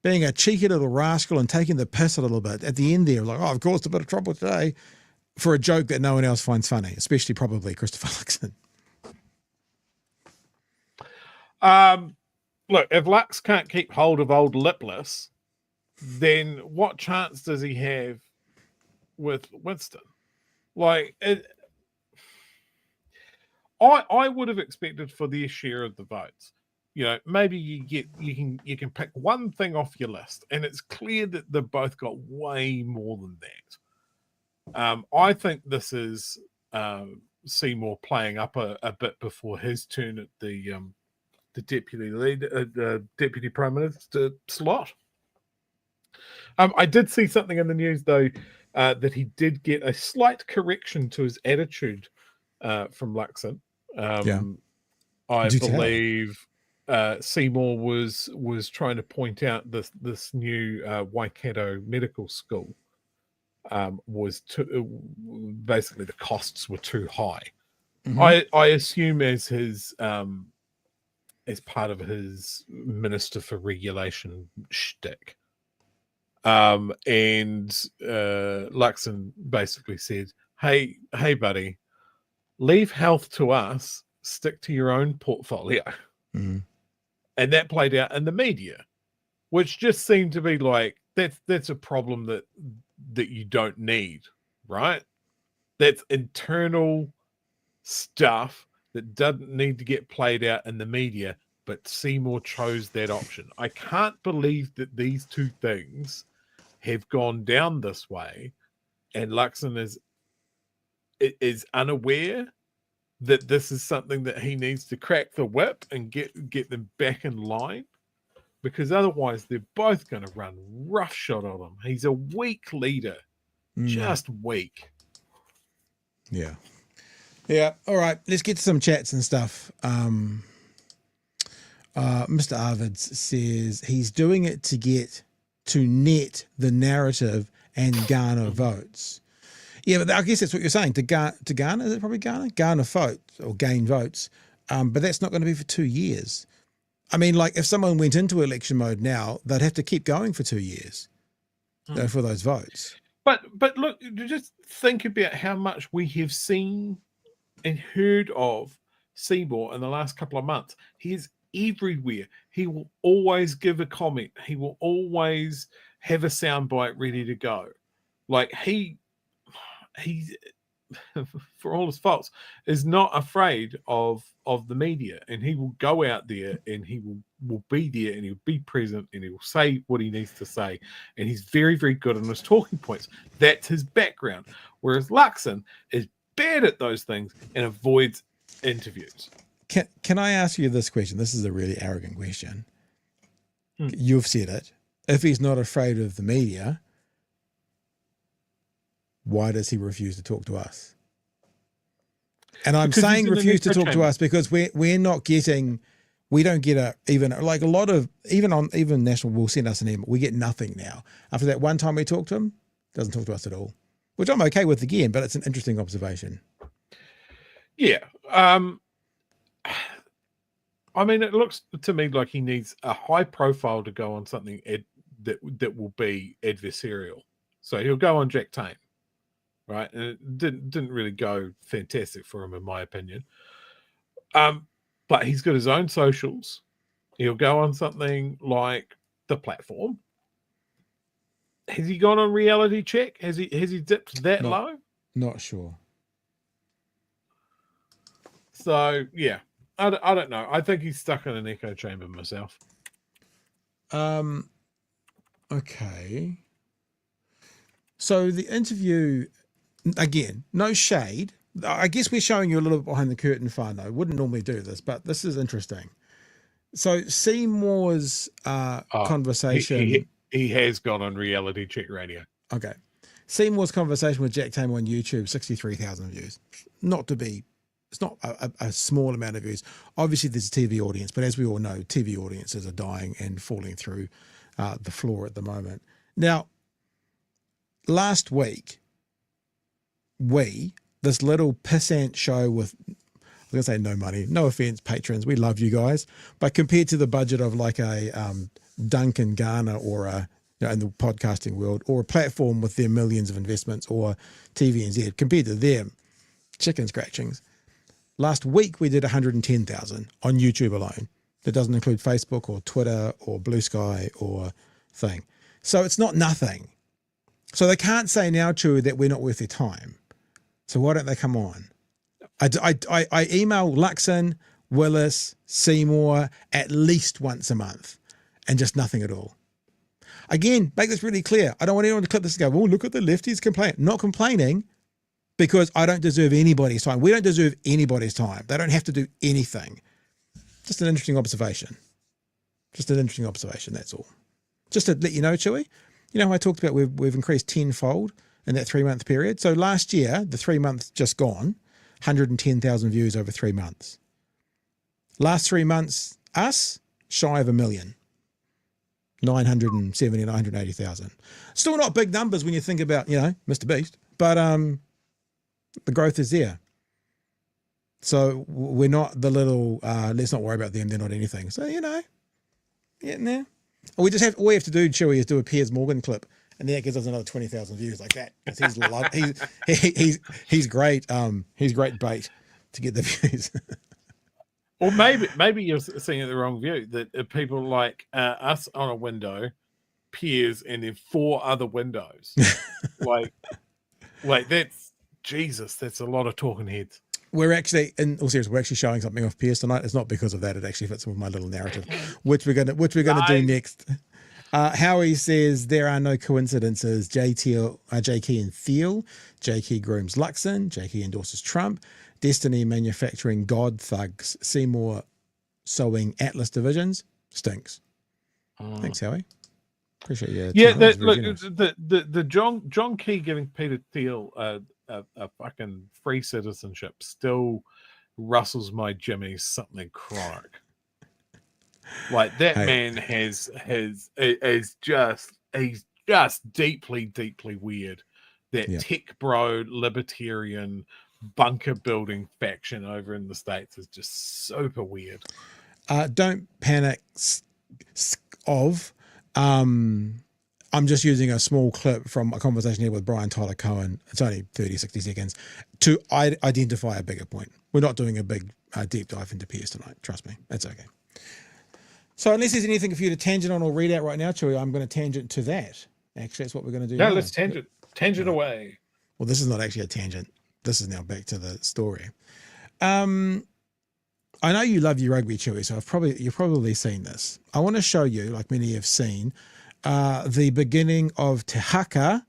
being a cheeky little rascal and taking the piss a little bit at the end there? Like, I've caused a bit of trouble today for a joke that no one else finds funny, especially probably Christopher Luxon. Look, if Lux can't keep hold of old Lipless, then what chance does he have with Winston? Like, I would have expected for their share of the votes. Maybe you can pick one thing off your list, and it's clear that they've both got way more than that. I think this is Seymour playing up a bit before his turn at the deputy prime minister slot. I did see something in the news though that he did get a slight correction to his attitude from Luxon. I believe Seymour was trying to point out this new Waikato medical school was basically the costs were too high. Mm-hmm. I assume as his as part of his Minister for Regulation shtick. And Luxon basically said, hey buddy, leave health to us, stick to your own portfolio. Mm. And that played out in the media. which just seemed to be like that's a problem that you don't need, right? That's internal stuff that doesn't need to get played out in the media, but Seymour chose that option. I can't believe that these two things have gone down this way, and Luxon is unaware that this is something that he needs to crack the whip and get them back in line, because otherwise they're both going to run roughshod on him. He's a weak leader, just weak. Yeah. Yeah. All right. Let's get to some chats and stuff. Mr. Arvids says he's doing it to net the narrative and garner votes. Yeah, but I guess that's what you're saying. To garner, is it probably garner? Garner votes or gain votes. But that's not going to be for 2 years. I mean, like if someone went into election mode now, they'd have to keep going for 2 years for those votes. But look, just think about how much we have seen and heard of Seymour in the last couple of months. He is everywhere. He will always give a comment. He will always have a soundbite ready to go. Like he's for all his faults, is not afraid of the media, and he will go out there and he will be there and he'll be present and he will say what he needs to say, and he's very, very good on his talking points. That's his background. Whereas Luxon is bad at those things and avoids interviews. Can I ask you this question? This is a really arrogant question. You've said it. If he's not afraid of the media, why does he refuse to talk to us? And I'm saying refuse to talk to us because we're not getting, we don't get even national will send us an email. We get nothing now. After that one time we talked to him, doesn't talk to us at all, which I'm okay with again, but it's an interesting observation. Yeah. I mean, it looks to me like he needs a high profile to go on something that will be adversarial. So he'll go on Jack Tame. Right, and it didn't really go fantastic for him, in my opinion. But he's got his own socials. He'll go on something like The Platform. Has he gone on Reality Check? Has he dipped that low? Not sure. So yeah, I don't know. I think he's stuck in an echo chamber myself. Okay. So the interview. Again, no shade. I guess we're showing you a little bit behind the curtain, whānau. Wouldn't normally do this, but this is interesting. So Seymour's conversation... He has gone on Reality Check Radio. Okay. Seymour's conversation with Jack Tamer on YouTube, 63,000 views. It's not a small amount of views. Obviously, there's a TV audience, but as we all know, TV audiences are dying and falling through the floor at the moment. Now, last week... this little pissant show with, I was going to say no money, no offense, patrons, we love you guys, but compared to the budget of like a Duncan Garner or in the podcasting world, or a platform with their millions of investments, or TVNZ, compared to them, chicken scratchings. Last week we did 110,000 on YouTube alone. That doesn't include Facebook or Twitter or Blue Sky or thing. So it's not nothing. So they can't say now, Chewy, that we're not worth their time. So why don't they come on? I email Luxon, Willis, Seymour at least once a month, and just nothing at all. Again, make this really clear. I don't want anyone to clip this and go, oh, look at the lefties complaining. Not complaining because I don't deserve anybody's time. We don't deserve anybody's time. They don't have to do anything. Just an interesting observation. That's all. Just to let you know, Chewy, you know how I talked about we've increased tenfold in that 3 month period. So last year, the 3 months just gone, 110,000 views over 3 months. Last 3 months, us, shy of 1 million. 970, 980,000. Still not big numbers when you think about, Mr. Beast, but the growth is there. So we're not the little, let's not worry about them, they're not anything. So, getting there. All we have to do, Chewy, is do a Piers Morgan clip, and then it gives us another 20,000 views like that. He's great. He's great bait to get the views. Or maybe you're seeing it the wrong view. That people like us on a window, peers, and then 4 other windows. like that's Jesus. That's a lot of talking heads. We're actually, in all seriousness, we're actually showing something off Pierce tonight. It's not because of that. It actually fits with my little narrative, which we're gonna do next. Howie says there are no coincidences. JK and Thiel. JK grooms Luxon. JK endorses Trump. Destiny manufacturing God thugs. Seymour sowing Atlas divisions. Stinks. Thanks, Howie. Appreciate you. Yeah, the John Key giving Peter Thiel a fucking free citizenship still rustles my jimmy something chronic. Like that man is just deeply weird. That tech bro libertarian bunker building faction over in the States is just super weird. Don't panic I'm just using a small clip from a conversation here with Brian Tyler Cohen. It's only 30, 60 seconds to identify a bigger point. We're not doing a big deep dive into Pierce tonight. Trust me. That's okay. So unless there's anything for you to tangent on or read out right now, Chewy, I'm going to tangent to that. Actually, that's what we're going to do now. Let's tangent away. Well, this is not actually a tangent. This is now back to the story. I know you love your rugby, Chewy, so you've probably seen this. I want to show you, like many have seen, the beginning of Te Haka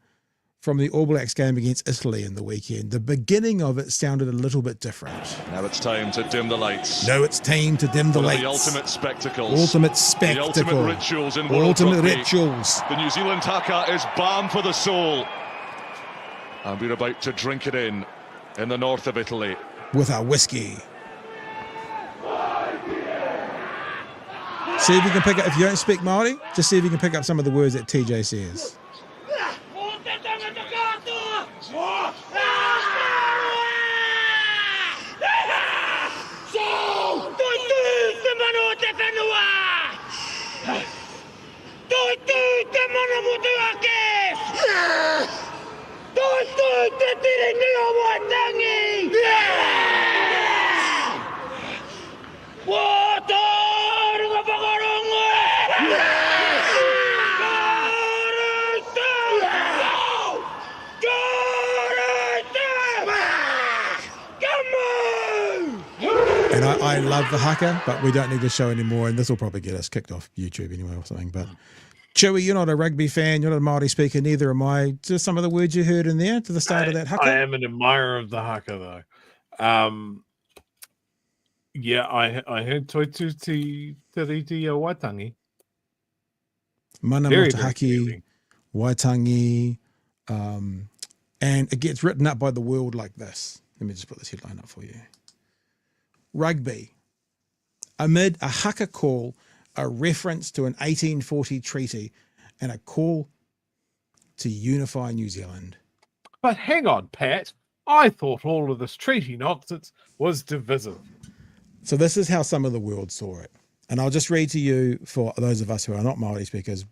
from the All Blacks game against Italy in the weekend. The beginning of it sounded a little bit different. Now it's time to dim the lights. No, it's time to dim the lights. The ultimate spectacles. Ultimate spectacle. The ultimate rituals in world ultimate rugby. rituals. The New Zealand haka is balm for the soul. And we're about to drink it in the north of Italy. With our whiskey. See if you can pick up, if you don't speak Māori, just see if you can pick up some of the words that TJ says. And I love the haka, but we don't need to show anymore, and this will probably get us kicked off YouTube anyway or something. But Chewy, you're not a rugby fan, you're not a Māori speaker, neither am I. Just some of the words you heard in there to the start of that haka? I am an admirer of the haka, though. Yeah, I heard Toitu Te Tiriti o Waitangi. Mana Motahaki, Waitangi, and it gets written up by the world like this. Let me just put this headline up for you. Rugby. Amid a haka call, a reference to an 1840 treaty, and a call to unify New Zealand. But hang on, Pat. I thought all of this treaty nonsense was divisive. So this is how some of the world saw it. And I'll just read to you, for those of us who are not Māori speakers,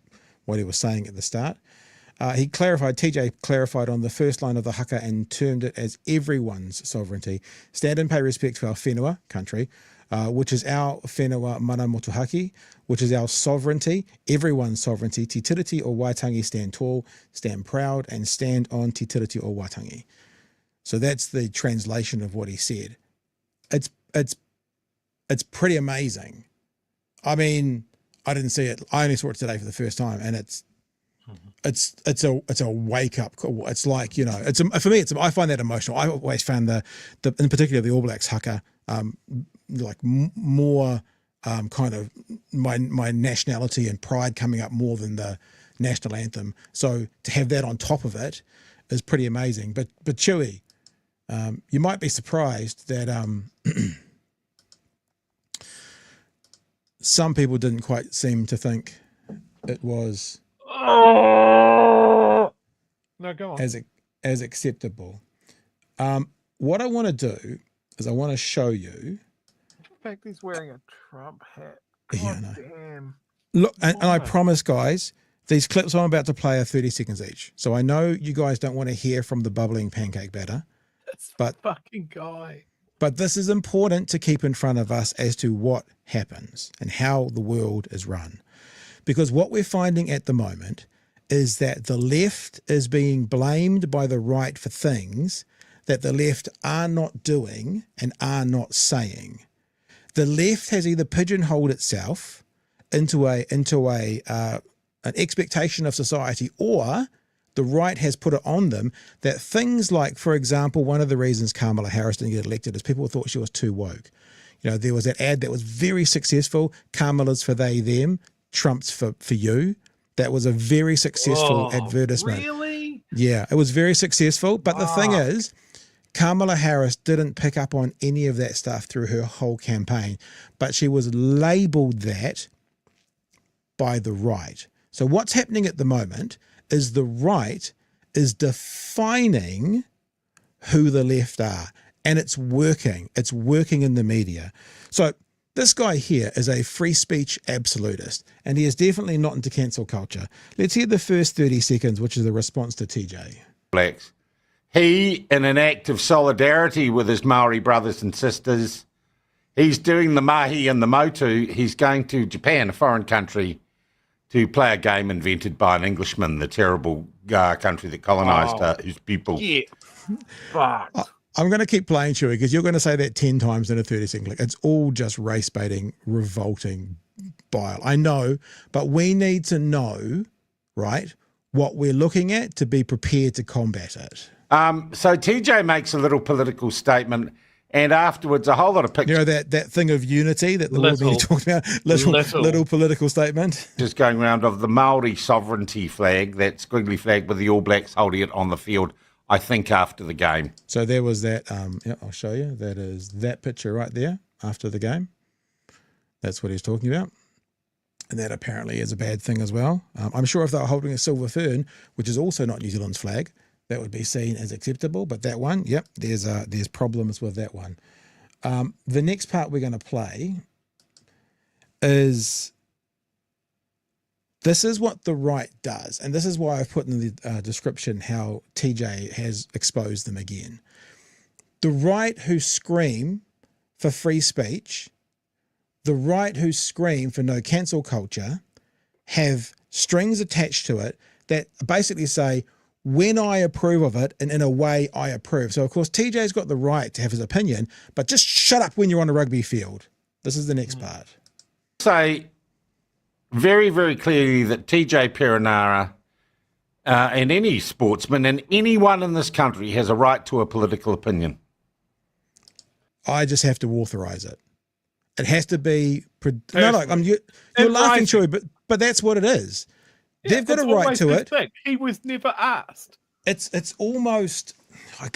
what he was saying at the start. TJ clarified on the first line of the haka and termed it as everyone's sovereignty. Stand and pay respect to our whenua, country, which is our whenua mana motuhaki, which is our sovereignty, everyone's sovereignty. Te tiriti o Waitangi, stand tall, stand proud, and stand on te tiriti o Waitangi. So that's the translation of what he said. It's pretty amazing. I mean, I didn't see it. I only saw it today for the first time, and it's a wake up call. It's like, you know, for me, I find that emotional. I always found the in particular the All Blacks haka like more kind of my nationality and pride coming up more than the national anthem. So to have that on top of it is pretty amazing. But Chewy, you might be surprised that some people didn't quite seem to think it was no, go on. as acceptable. What I want to do is I want to show you. In fact, he's wearing a Trump hat. Yeah, I know. Damn. Look, and I promise, guys, these clips I'm about to play are 30 seconds each. So I know you guys don't want to hear from the bubbling pancake batter. That's fucking guy. But this is important to keep in front of us as to what happens and how the world is run. Because what we're finding at the moment is that the left is being blamed by the right for things that the left are not doing and are not saying. The left has either pigeonholed itself into an expectation of society, or the right has put it on them that things like, for example, one of the reasons Kamala Harris didn't get elected is people thought she was too woke. You know, there was that ad that was very successful, Kamala's for they, them, Trump's for you. That was a very successful advertisement. Really? Yeah, it was very successful. But the thing is, Kamala Harris didn't pick up on any of that stuff through her whole campaign, but she was labeled that by the right. So what's happening at the moment is the right is defining who the left are, and it's working. It's working in the media. So this guy here is a free speech absolutist, and he is definitely not into cancel culture. Let's hear the first 30 seconds, which is the response to TJ. Blacks. He, in an act of solidarity with his Maori brothers and sisters, he's doing the mahi and the motu. He's going to Japan, a foreign country, to play a game invented by an Englishman, the terrible country that colonised his people. Yeah. Fuck. I'm going to keep playing, Chewy, because you're going to say that 10 times in a 30-second clip. It's all just race-baiting, revolting bile. I know, but we need to know, right, what we're looking at to be prepared to combat it. So TJ makes a little political statement, and afterwards a whole lot of pictures. You know, that thing of unity that the world been talking about? Little political statement. Just going around of the Maori sovereignty flag, that squiggly flag with the All Blacks holding it on the field, I think after the game. So there was that, yeah, I'll show you. That is that picture right there after the game. That's what he's talking about. And that apparently is a bad thing as well. I'm sure if they were holding a silver fern, which is also not New Zealand's flag, that would be seen as acceptable. But that one, yep, there's problems with that one. The next part we're going to play is, this is what the right does. And this is why I've put in the description how TJ has exposed them again. The right who scream for free speech, the right who scream for no cancel culture, have strings attached to it that basically say, when I approve of it, and in a way I approve. So, of course, TJ's got the right to have his opinion, but just shut up when you're on a rugby field. This is the next part. Say very, very clearly that TJ Perenara and any sportsman and anyone in this country has a right to a political opinion. I just have to authorise it. It has to be... No, like, you're laughing, Chewy, but that's what it is. Yeah, they've got a right to it. Thing. He was never asked. It's almost,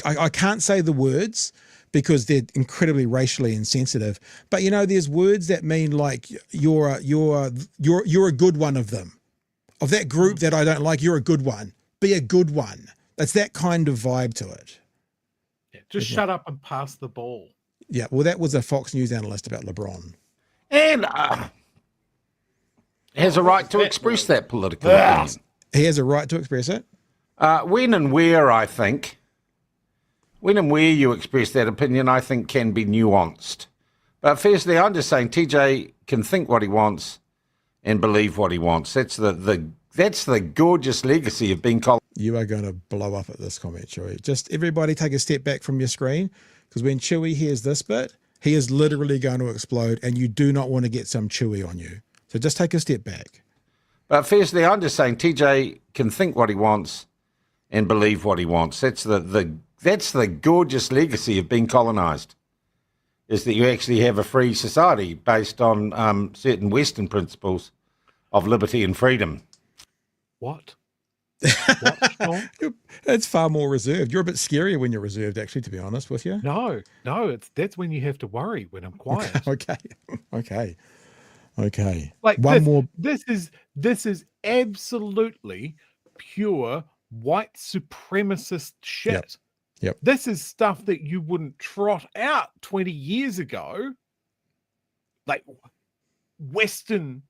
I can't say the words because they're incredibly racially insensitive. But you know, there's words that mean like you're a good one of them, of that group that I don't like. You're a good one. Be a good one. It's that kind of vibe to it. Yeah, just shut up and pass the ball. Yeah. Well, that was a Fox News analyst about LeBron. And has a right to express that political opinion. He has a right to express it. When and where you express that opinion, I think can be nuanced. But firstly, I'm just saying TJ can think what he wants and believe what he wants. That's the gorgeous legacy of being called. You are going to blow up at this comment, Chewy. Just everybody take a step back from your screen, because when Chewy hears this bit, he is literally going to explode, and you do not want to get some Chewy on you. So just take a step back. But firstly, I'm just saying TJ can think what he wants and believe what he wants. That's the gorgeous legacy of being colonised, is that you actually have a free society based on certain Western principles of liberty and freedom. What? It's far more reserved. You're a bit scarier when you're reserved, actually, to be honest with you. No, that's when you have to worry when I'm quiet. Okay. Like one more. This is absolutely pure white supremacist shit. Yep. This is stuff that you wouldn't trot out 20 years ago. Like Western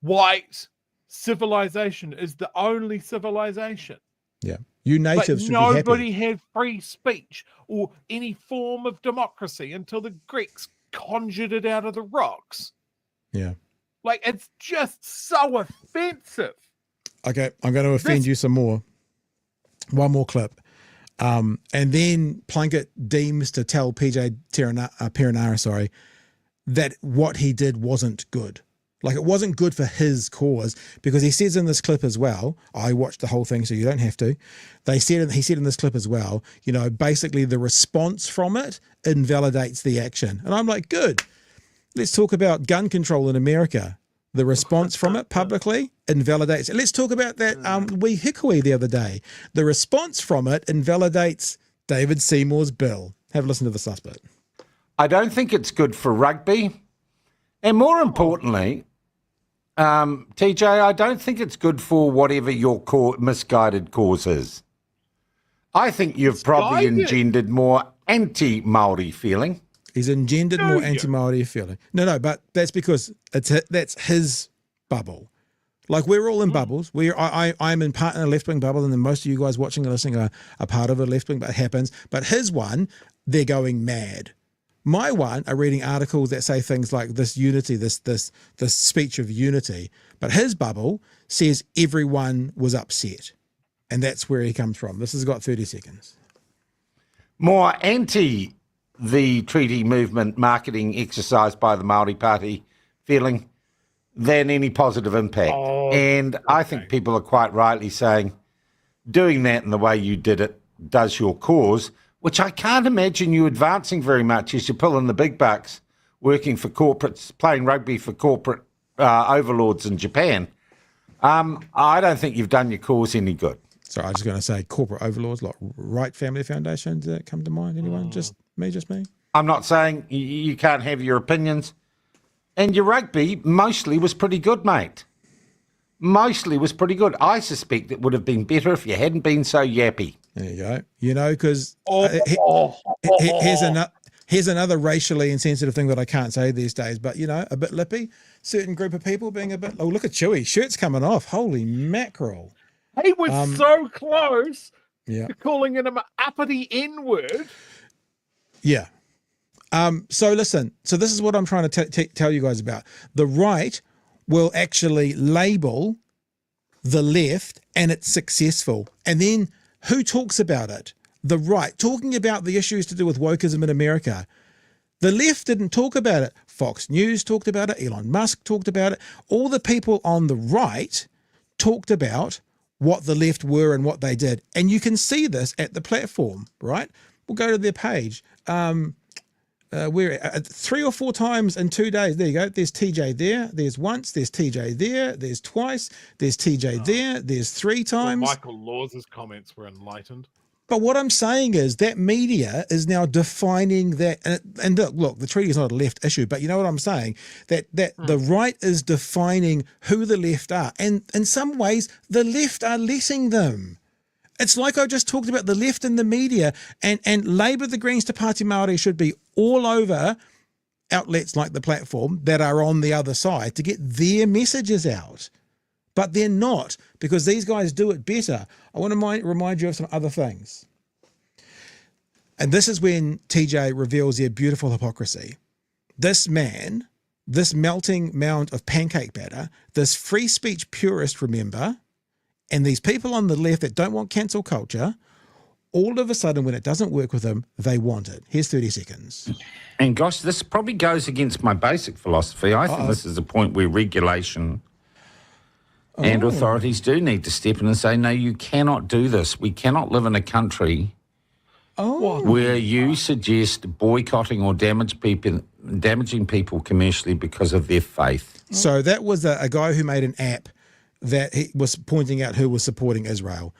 white civilization is the only civilization. Yeah. You natives should be happy. Nobody had free speech or any form of democracy until the Greeks conjured it out of the rocks. Yeah. Like, it's just so offensive. Okay, I'm going to offend you some more. One more clip. And then Plunkett deems to tell PJ Perenara, that what he did wasn't good. Like, it wasn't good for his cause, because he says in this clip as well, I watched the whole thing so you don't have to, he said in this clip as well, you know, basically the response from it invalidates the action. And I'm like, good. Let's talk about gun control in America. The response from it publicly invalidates it. Let's talk about that wee Hikoi the other day. The response from it invalidates David Seymour's bill. Have a listen to the suspect. I don't think it's good for rugby. And more importantly, TJ, I don't think it's good for whatever your misguided cause is. I think you've probably engendered more anti-Māori feeling. He's engendered more anti-Māori feeling. No, but that's because that's his bubble. Like, we're all in bubbles. I'm in part in a left-wing bubble, and then most of you guys watching and listening are part of a left-wing, but it happens. But his one, they're going mad. My one are reading articles that say things like this unity, this speech of unity. But his bubble says everyone was upset. And that's where he comes from. This has got 30 seconds. More anti the treaty movement marketing exercise by the Māori Party feeling than any positive impact. And I think people are quite rightly saying doing that in the way you did it does your cause, which I can't imagine you advancing very much as you pull in the big bucks, working for corporates, playing rugby for corporate overlords in Japan. I don't think you've done your cause any good. Sorry, I was just going to say corporate overlords, like Wright Family Foundation. Does that come to mind? Anyone? Just me? I'm not saying you can't have your opinions. And your rugby mostly was pretty good, mate. Mostly was pretty good. I suspect it would have been better if you hadn't been so yappy. There you go. You know, because here's another racially insensitive thing that I can't say these days, but, you know, a bit lippy. Certain group of people being a bit, oh, look at Chewy. Shirt's coming off. Holy mackerel. He was so close to calling him an uppity N-word. Yeah. So listen, so this is what I'm trying to tell you guys about. The right will actually label the left and it's successful. And then who talks about it? The right, talking about the issues to do with wokeism in America. The left didn't talk about it. Fox News talked about it. Elon Musk talked about it. All the people on the right talked about what the left were and what they did. And you can see this at the platform, right? We'll go to their page. Where 3 or 4 times in 2 days. There you go. There's TJ there. There's once. There's TJ there. There's twice. There's TJ there. There's 3 times. Well, Michael Laws's comments were enlightened. But what I'm saying is that media is now defining that. And look, the treaty is not a left issue, but you know what I'm saying? That the right is defining who the left are. And in some ways, the left are letting them. It's like I just talked about the left in the media, and Labour, the Greens to Party Māori should be all over outlets like the platform that are on the other side to get their messages out. But they're not, because these guys do it better. I want to remind you of some other things. And this is when TJ reveals their beautiful hypocrisy. This man, this melting mound of pancake batter, this free speech purist, remember, and these people on the left that don't want cancel culture, all of a sudden, when it doesn't work with them, they want it. Here's 30 seconds. And gosh, this probably goes against my basic philosophy. I think this is a point where regulation and authorities do need to step in and say, no, you cannot do this. We cannot live in a country where you suggest boycotting or damaging people commercially because of their faith. So that was a guy who made an app that he was pointing out who was supporting Israel.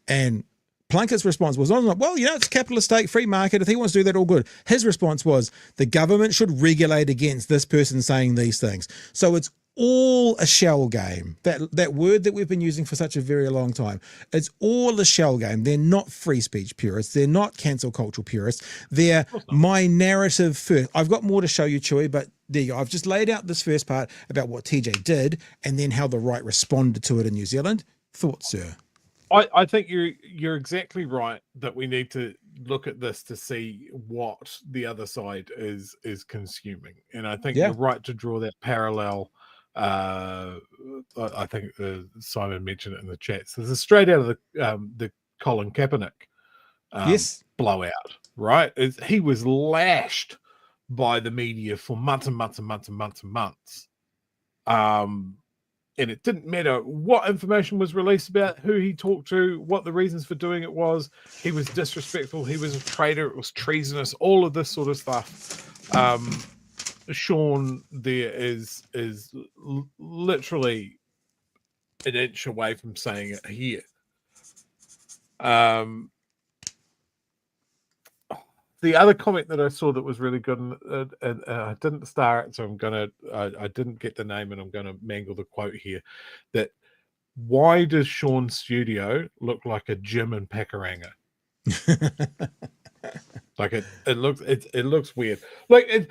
And Plunkett's response was, well, you know, it's a capitalist state, free market. If he wants to do that, all good. His response was, the government should regulate against this person saying these things. So it's all a shell game. That word that we've been using for such a very long time. It's all a shell game. They're not free speech purists. They're not cancel cultural purists. They're my narrative first. I've got more to show you, Chewy, but there you go. I've just laid out this first part about what TJ did and then how the right responded to it in New Zealand. Thoughts, sir? I think you're exactly right that we need to look at this to see what the other side is consuming, and I think you're right to draw that parallel. I think Simon mentioned it in the chat. So this is straight out of the Colin Kaepernick blowout, right? He was lashed by the media for months and months and months and months and months. And it didn't matter what information was released about who he talked to, what the reasons for doing it was. He was disrespectful. He was a traitor. It was treasonous. All of this sort of stuff. Sean there is literally an inch away from saying it here. The other comment that I saw that was really good, and I didn't star it, so I didn't get the name, and I'm gonna mangle the quote here. That why does Sean's studio look like a gym in Pakuranga? Like it looks weird. Like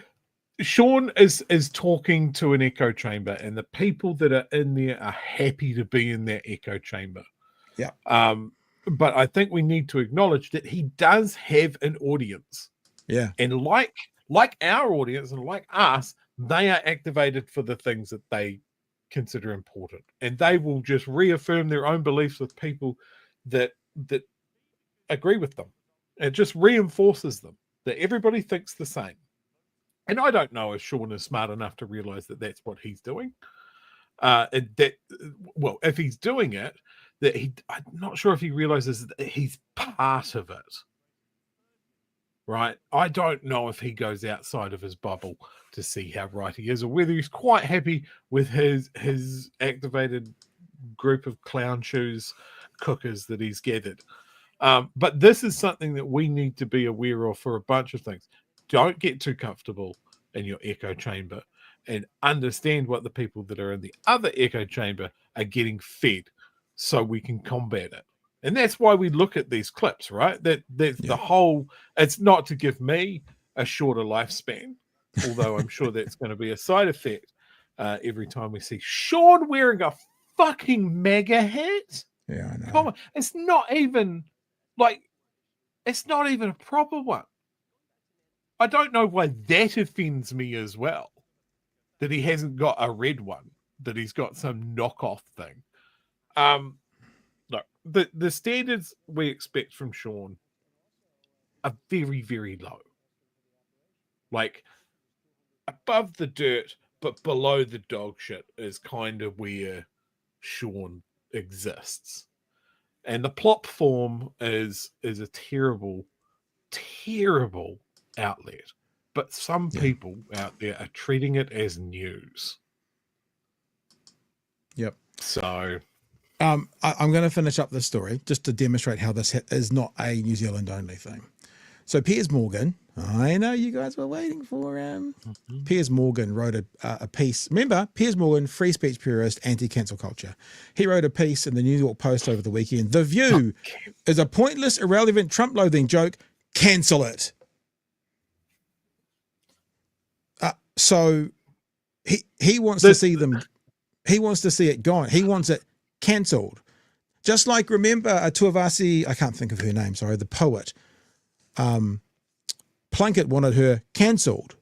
Sean is talking to an echo chamber, and the people that are in there are happy to be in that echo chamber. Yeah. But I think we need to acknowledge that he does have an audience. Yeah. And like our audience and like us, they are activated for the things that they consider important. And they will just reaffirm their own beliefs with people that agree with them. It just reinforces them that everybody thinks the same. And I don't know if Sean is smart enough to realize that that's what he's doing. If he's doing it, I'm not sure if he realizes that he's part of it, right? I don't know if he goes outside of his bubble to see how right he is, or whether he's quite happy with his activated group of clown shoes cookers that he's gathered. But this is something that we need to be aware of for a bunch of things. Don't get too comfortable in your echo chamber, and understand what the people that are in the other echo chamber are getting fed, so we can combat it. And that's why we look at these clips, right? The whole, it's not to give me a shorter lifespan, although I'm sure that's going to be a side effect every time we see Sean wearing a fucking MAGA hat. Yeah, I know. Come on. It's not even a proper one. I don't know why that offends me as well, that he hasn't got a red one, that he's got some knockoff thing. Look, the standards we expect from Sean are very, very low. Like, above the dirt, but below the dog shit is kind of where Sean exists. And the platform is a terrible, terrible outlet. But some people out there are treating it as news. Yep. So, I'm going to finish up this story just to demonstrate how this is not a New Zealand only thing. So Piers Morgan, I know you guys were waiting for him. Piers Morgan wrote a piece. Remember, Piers Morgan, free speech purist, anti-cancel culture. He wrote a piece in the New York Post over the weekend. The View is a pointless, irrelevant, Trump-loathing joke. Cancel it. So he wants to see them. He wants to see it gone. He wants it cancelled. Just like, remember, Tuivasi, I can't think of her name, sorry, the poet. Plunkett wanted her cancelled.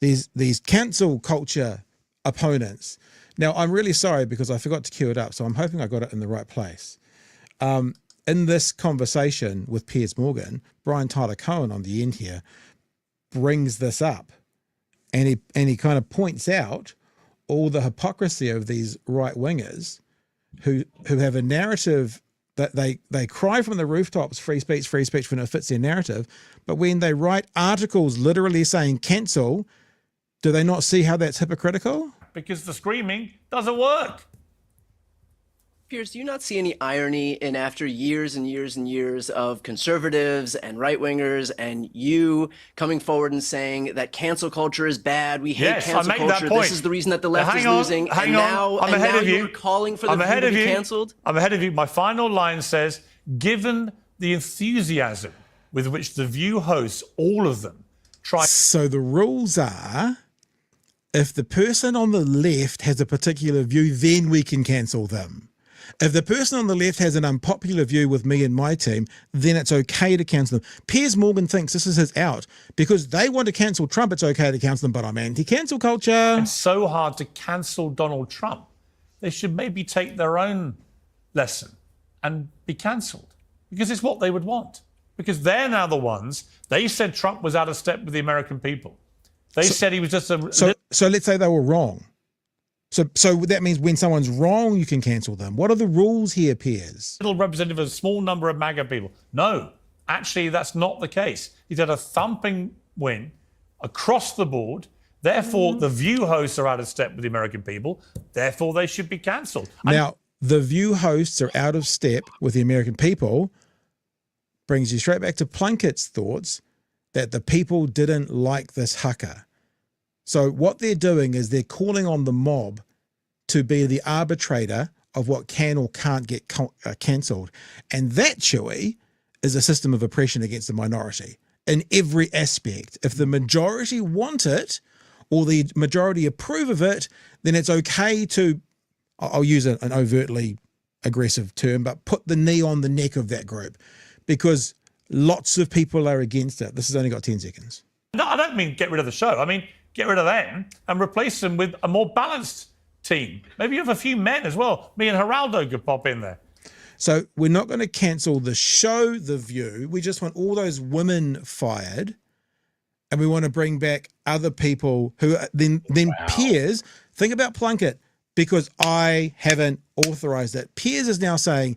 These cancel culture opponents. Now, I'm really sorry because I forgot to queue it up, so I'm hoping I got it in the right place. In this conversation with Piers Morgan, Brian Tyler Cohen on the end here brings this up. And he kind of points out all the hypocrisy of these right-wingers who have a narrative that they cry from the rooftops, free speech when it fits their narrative. But when they write articles literally saying cancel, do they not see how that's hypocritical? Because the screaming doesn't work. Piers, do you not see any irony in, after years and years and years of conservatives and right-wingers and you coming forward and saying that cancel culture is bad, we hate cancel culture, this is the reason that the left is losing, and now you're calling for the View to be cancelled? I'm ahead of you. My final line says, given the enthusiasm with which the View hosts, all of them, So the rules are, if the person on the left has a particular view, then we can cancel them. If the person on the left has an unpopular view with me and my team, then it's okay to cancel them. Piers Morgan thinks this is his out because they want to cancel Trump. It's okay to cancel them, but I'm anti-cancel culture. It's so hard to cancel Donald Trump. They should maybe take their own lesson and be cancelled because it's what they would want. Because they're now the ones, they said Trump was out of step with the American people. They said he was just a... So let's say they were wrong. So that means when someone's wrong, you can cancel them. What are the rules here, Piers? Little representative of a small number of MAGA people. No, actually, that's not the case. He's had a thumping win across the board. Therefore, the View hosts are out of step with the American people. Therefore, they should be cancelled. Now, the View hosts are out of step with the American people brings you straight back to Plunkett's thoughts that the people didn't like this Haka. So what they're doing is they're calling on the mob to be the arbitrator of what can or can't get cancelled. And that, Chewy, is a system of oppression against the minority in every aspect. If the majority want it or the majority approve of it, then it's okay to, I'll use an overtly aggressive term, but put the knee on the neck of that group because lots of people are against it. This has only got 10 seconds. No, I don't mean get rid of the show. I mean, get rid of them and replace them with a more balanced team. Maybe you have a few men as well. Me and Geraldo could pop in there. So we're not going to cancel the show, The View. We just want all those women fired. And we want to bring back other people who then Piers, think about Plunkett, because I haven't authorized it. Piers is now saying,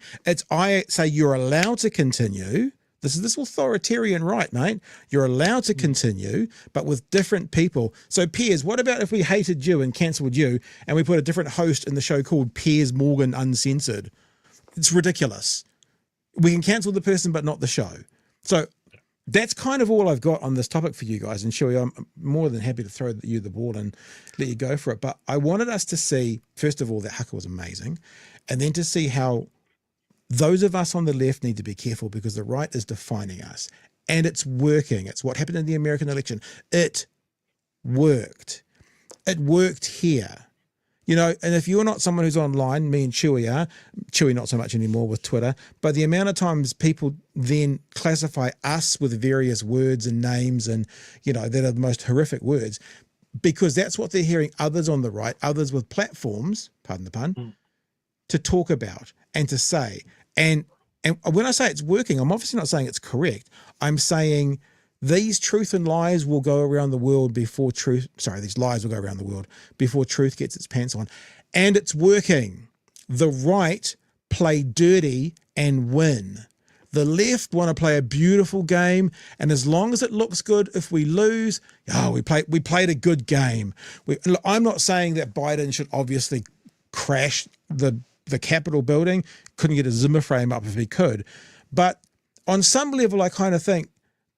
I say you're allowed to continue. This is this authoritarian right, mate. You're allowed to continue, but with different people. So Piers, what about if we hated you and cancelled you and we put a different host in the show called Piers Morgan Uncensored? It's ridiculous. We can cancel the person, but not the show. So that's kind of all I've got on this topic for you guys. And Shui, I'm more than happy to throw you the ball and let you go for it. But I wanted us to see, first of all, that Haka was amazing. And then to see how those of us on the left need to be careful because the right is defining us. And it's working. It's what happened in the American election. It worked. It worked here. You know, and if you're not someone who's online, me and Chewy are, Chewy not so much anymore with Twitter, but the amount of times people then classify us with various words and names and, you know, that are the most horrific words, because that's what they're hearing others on the right, others with platforms, pardon the pun, to talk about and to say. And when I say it's working, I'm obviously not saying it's correct. I'm saying these truth and lies will go around the world before truth, these lies will go around the world before truth gets its pants on. And it's working. The right play dirty and win. The left want to play a beautiful game, and as long as it looks good, if we lose, we played a good game. I'm not saying that Biden should obviously crash the Capitol building, couldn't get a Zimmer frame up if he could. But on some level, I kind of think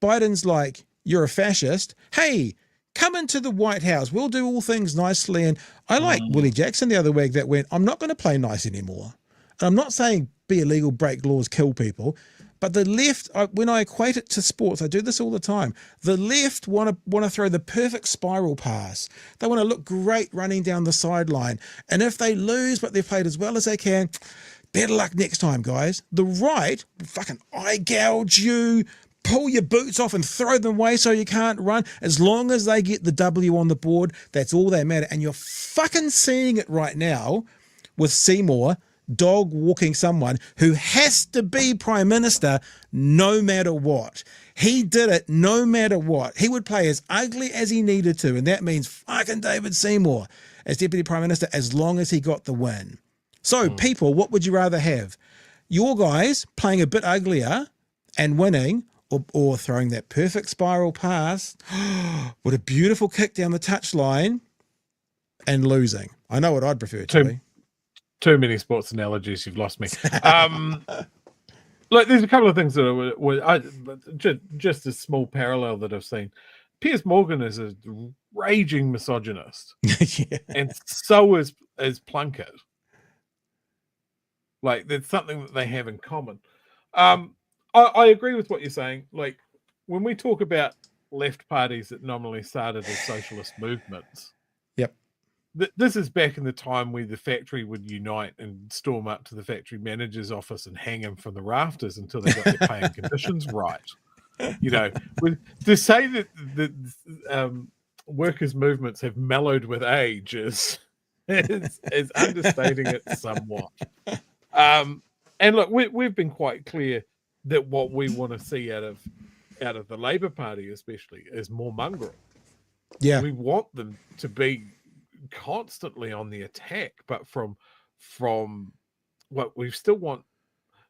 Biden's like, you're a fascist. Hey, come into the White House. We'll do all things nicely. And I like Willie Jackson the other week that went, I'm not going to play nice anymore. And I'm not saying be illegal, break laws, kill people. But the left, when I equate it to sports, I do this all the time. The left want to throw the perfect spiral pass. They want to look great running down the sideline. And if they lose, but they've played as well as they can, better luck next time, guys. The right will fucking eye gouge you, pull your boots off and throw them away so you can't run. As long as they get the W on the board, that's all that matters. And you're fucking seeing it right now with Seymour dog walking someone who has to be Prime Minister no matter what. He did it no matter what. He would play as ugly as he needed to, and that means fucking David Seymour as Deputy Prime Minister as long as he got the win. So people, what would you rather have? Your guys playing a bit uglier and winning, or throwing that perfect spiral pass with a beautiful kick down the touchline and losing? I know what I'd prefer to be. Too many sports analogies. You've lost me. Look, there's a couple of things that just a small parallel that I've seen. Piers Morgan is a raging misogynist, and so is Plunkett. Like, there's something that they have in common. I agree with what you're saying. Like, when we talk about left parties that nominally started as socialist movements, this is back in the time where the factory would unite and storm up to the factory manager's office and hang him from the rafters until they got their pay and conditions right. You know, to say that the workers' movements have mellowed with age is understating it somewhat. And look, we've been quite clear that what we want to see out of the Labour Party, especially, is more mongrel. Yeah, we want them to be constantly on the attack, but from what we still want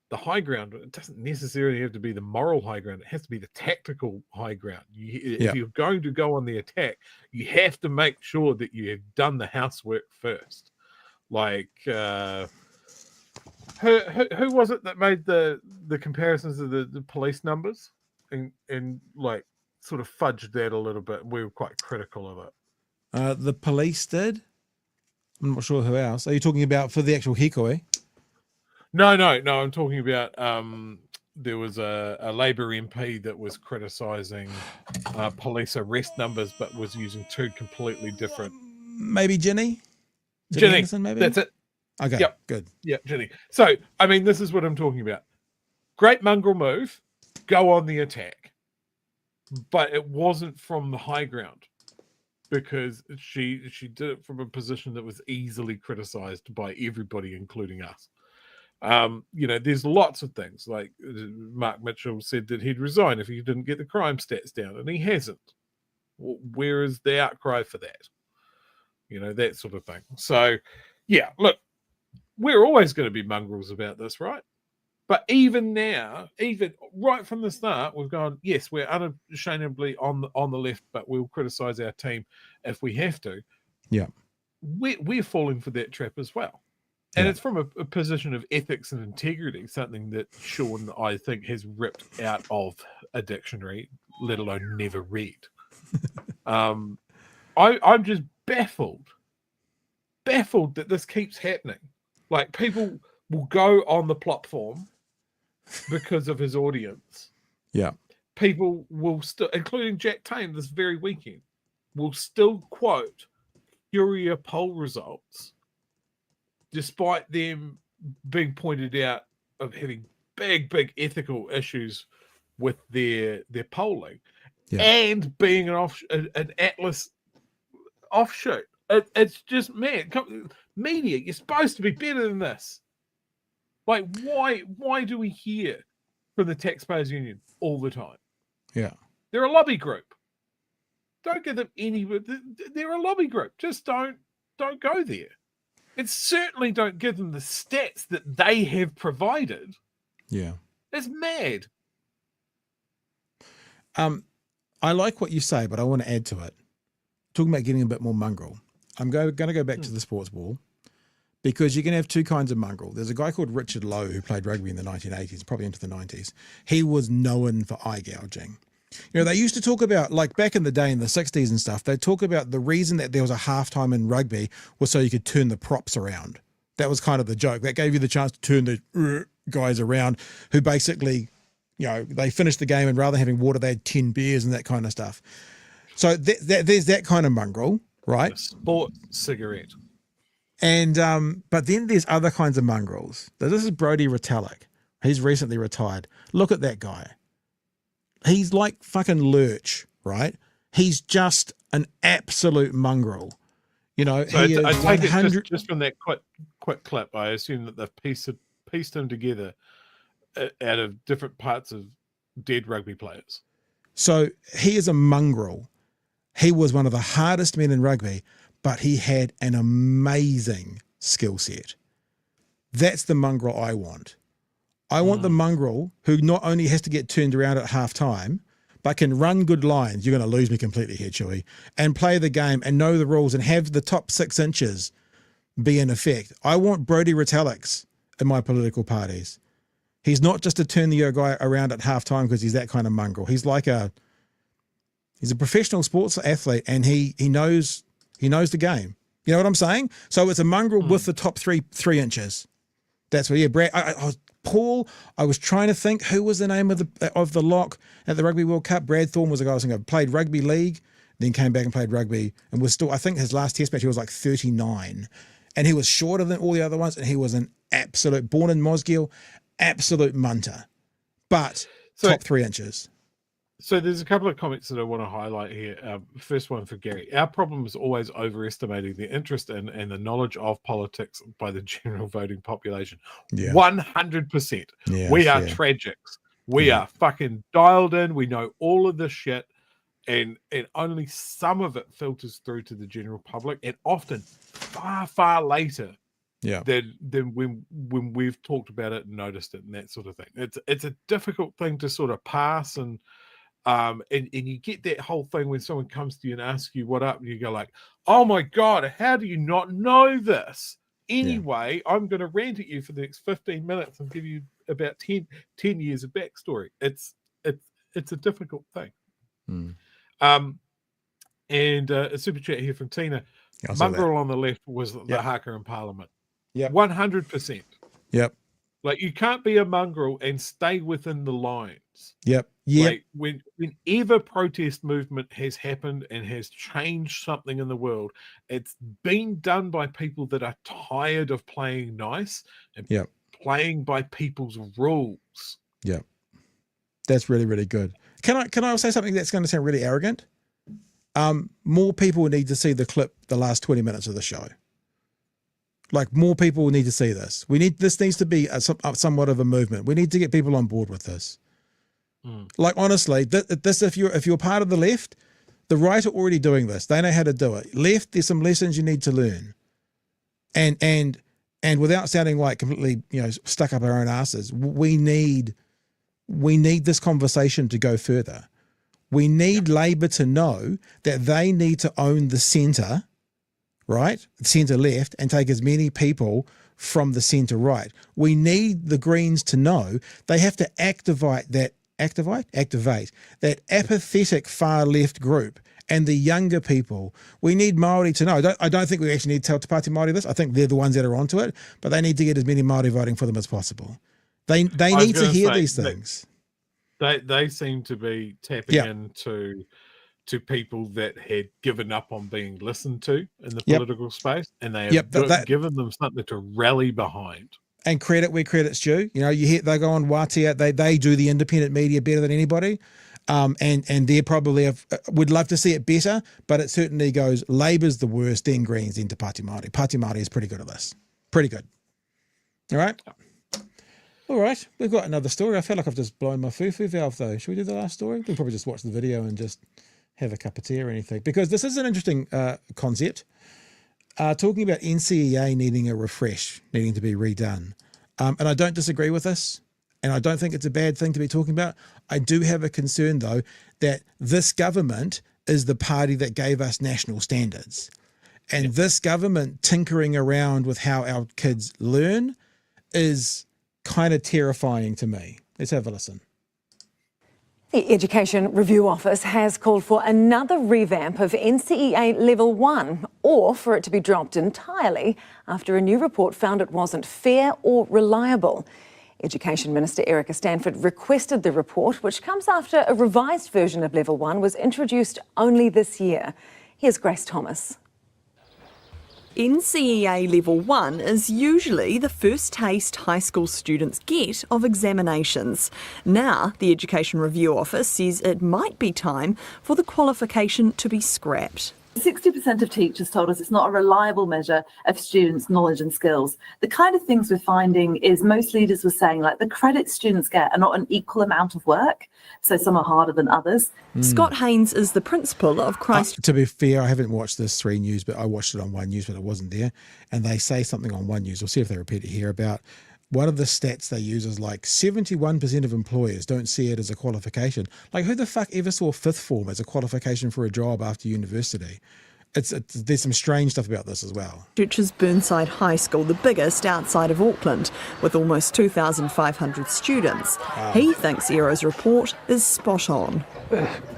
the high ground. It doesn't necessarily have to be the moral high ground. It has to be the tactical high ground. If you're going to go on the attack, you have to make sure that you have done the housework first. Like, who was it that made the comparisons of the police numbers and like sort of fudged that a little bit? We were quite critical of it. The police did. I'm not sure who else. Are you talking about for the actual Hikoi? No. I'm talking about there was a Labour MP that was criticising police arrest numbers, but was using two completely different. Maybe Ginny. Ginny, Anderson, maybe? That's it. Okay, yep. Good. Yeah, Ginny. So, I mean, this is what I'm talking about. Great mongrel move, go on the attack. But it wasn't from the high ground because she did it from a position that was easily criticised by everybody, including us. You know, there's lots of things like Mark Mitchell said that he'd resign if he didn't get the crime stats down, and he hasn't. Where is the outcry for that? You know, that sort of thing. So, yeah, look, we're always going to be mongrels about this, right? But even now, even right from the start, we've gone, yes, we're unashamedly on the left, but we'll criticise our team if we have to. Yeah. We're falling for that trap as well. And it's from a position of ethics and integrity, something that Sean, I think, has ripped out of a dictionary, let alone never read. I'm just baffled that this keeps happening. Like, people will go on the platform because of his audience. Yeah. People will still, including Jack Tame this very weekend, will still quote Curia poll results despite them being pointed out of having big ethical issues with their polling and being an Atlas offshoot. It's just mad. Media, you're supposed to be better than this. Like, why do we hear from the Taxpayers Union all the time? Yeah. They're a lobby group. Don't give them they're a lobby group. Just don't go there. And certainly don't give them the stats that they have provided. Yeah. It's mad. I like what you say, but I want to add to it. Talking about getting a bit more mongrel. I'm going to go back to the sports ball because you can have two kinds of mongrel. There's a guy called Richard Lowe who played rugby in the 1980s, probably into the 90s. He was known for eye gouging. You know, they used to talk about, like back in the day in the 60s and stuff, they'd talk about the reason that there was a halftime in rugby was so you could turn the props around. That was kind of the joke. That gave you the chance to turn the guys around who basically, you know, they finished the game and rather than having water, they had 10 beers and that kind of stuff. So there's that kind of mongrel, right? A sport cigarette. And but then there's other kinds of mongrels. This is Brodie Retallick. He's recently retired. Look at that guy. He's like fucking Lurch, right? He's just an absolute mongrel. You know, so he I is take 100... it just from that quick clip, I assume that they've pieced him together out of different parts of dead rugby players. So he is a mongrel. He was one of the hardest men in rugby, but he had an amazing skill set. That's the mongrel I want. I want the mongrel who not only has to get turned around at half time, but can run good lines. You're going to lose me completely here, Chewy. And play the game and know the rules and have the top 6 inches be in effect. I want Brodie Retallicks in my political parties. He's not just to turn the guy around at half time because he's that kind of mongrel. He's like he's a professional sports athlete and he knows the game. You know what I'm saying? So it's a mongrel with the top 3 inches. That's what, yeah, Brad, Paul, I was trying to think who was the name of the lock at the Rugby World Cup. Brad Thorne was a guy I was thinking of, played rugby league then came back and played rugby, and was still, I think his last test match, he was like 39. And he was shorter than all the other ones, and he was an absolute, born in Mosgiel, absolute munter. But top 3 inches. So there's a couple of comments that I want to highlight here. First one for Gary. Our problem is always overestimating the interest in and the knowledge of politics by the general voting population. 100%. We are tragics. We are fucking dialed in. We know all of this shit. And only some of it filters through to the general public, and often far, far later than when we've talked about it and noticed it and that sort of thing. It's a difficult thing to sort of pass, and you get that whole thing when someone comes to you and asks you what up, and you go like, oh my God, how do you not know this? Anyway, I'm going to rant at you for the next 15 minutes and give you about 10 years of backstory. It's a difficult thing. And a super chat here from Tina. Mongrel on the left was the Haka in Parliament. 100%. Yep. Like, you can't be a mongrel and stay within the lines. Yep. Like, whenever protest movement has happened and has changed something in the world, it's been done by people that are tired of playing nice and playing by people's rules. Yep. That's really, really good. Can I say something that's going to sound really arrogant? More people need to see the clip, the last 20 minutes of the show. Like, more people need to see this. This needs to be somewhat of a movement. We need to get people on board with this. Like, honestly, this if you're part of the left, the right are already doing this. They know how to do it. Left, there's some lessons you need to learn. And without sounding like completely, stuck up our own asses, we need this conversation to go further. We need Labor to know that they need to own the centre, right? Centre left, and take as many people from the centre right. We need the Greens to know they have to activate that apathetic far left group and the younger people. We need Māori to know. I don't think we actually need to tell Te Pāti Māori this. I think they're the ones that are onto it, but they need to get as many Māori voting for them as possible. They need to hear these things. They seem to be tapping into people that had given up on being listened to in the political space, and they have given them something to rally behind. And credit where credit's due. You hear they go on Wātea, they do the independent media better than anybody. And they probably would love to see it better, but it certainly goes Labour's the worst, then Greens, then Te Pāti Māori. Pāti Māori is pretty good at this. Pretty good. All right. All right, we've got another story. I feel like I've just blown my foo-foo valve, though. Should we do the last story? We can probably just watch the video and just have a cup of tea or anything, because this is an interesting concept. Talking about NCEA needing a refresh, needing to be redone. And I don't disagree with this, and I don't think it's a bad thing to be talking about. I do have a concern, though, that this government is the party that gave us national standards. And this government tinkering around with how our kids learn is kind of terrifying to me. Let's have a listen. The Education Review Office has called for another revamp of NCEA Level 1, or for it to be dropped entirely after a new report found it wasn't fair or reliable. Education Minister Erica Stanford requested the report, which comes after a revised version of Level 1 was introduced only this year. Here's Grace Thomas. NCEA Level 1 is usually the first taste high school students get of examinations. Now, the Education Review Office says it might be time for the qualification to be scrapped. 60% of teachers told us it's not a reliable measure of students' knowledge and skills. The kind of things we're finding is most leaders were saying, like, the credits students get are not an equal amount of work, so some are harder than others. Scott Haynes is the principal of Christ. To be fair, I haven't watched this 3 News, but I watched it on 1 News, but it wasn't there. And they say something on 1 News, we'll see if they repeat it here, about one of the stats they use is like 71% of employers don't see it as a qualification. Like, who the fuck ever saw fifth form as a qualification for a job after university? There's some strange stuff about this as well. Church's Burnside High School, the biggest outside of Auckland, with almost 2,500 students. He thinks ERA's report is spot on.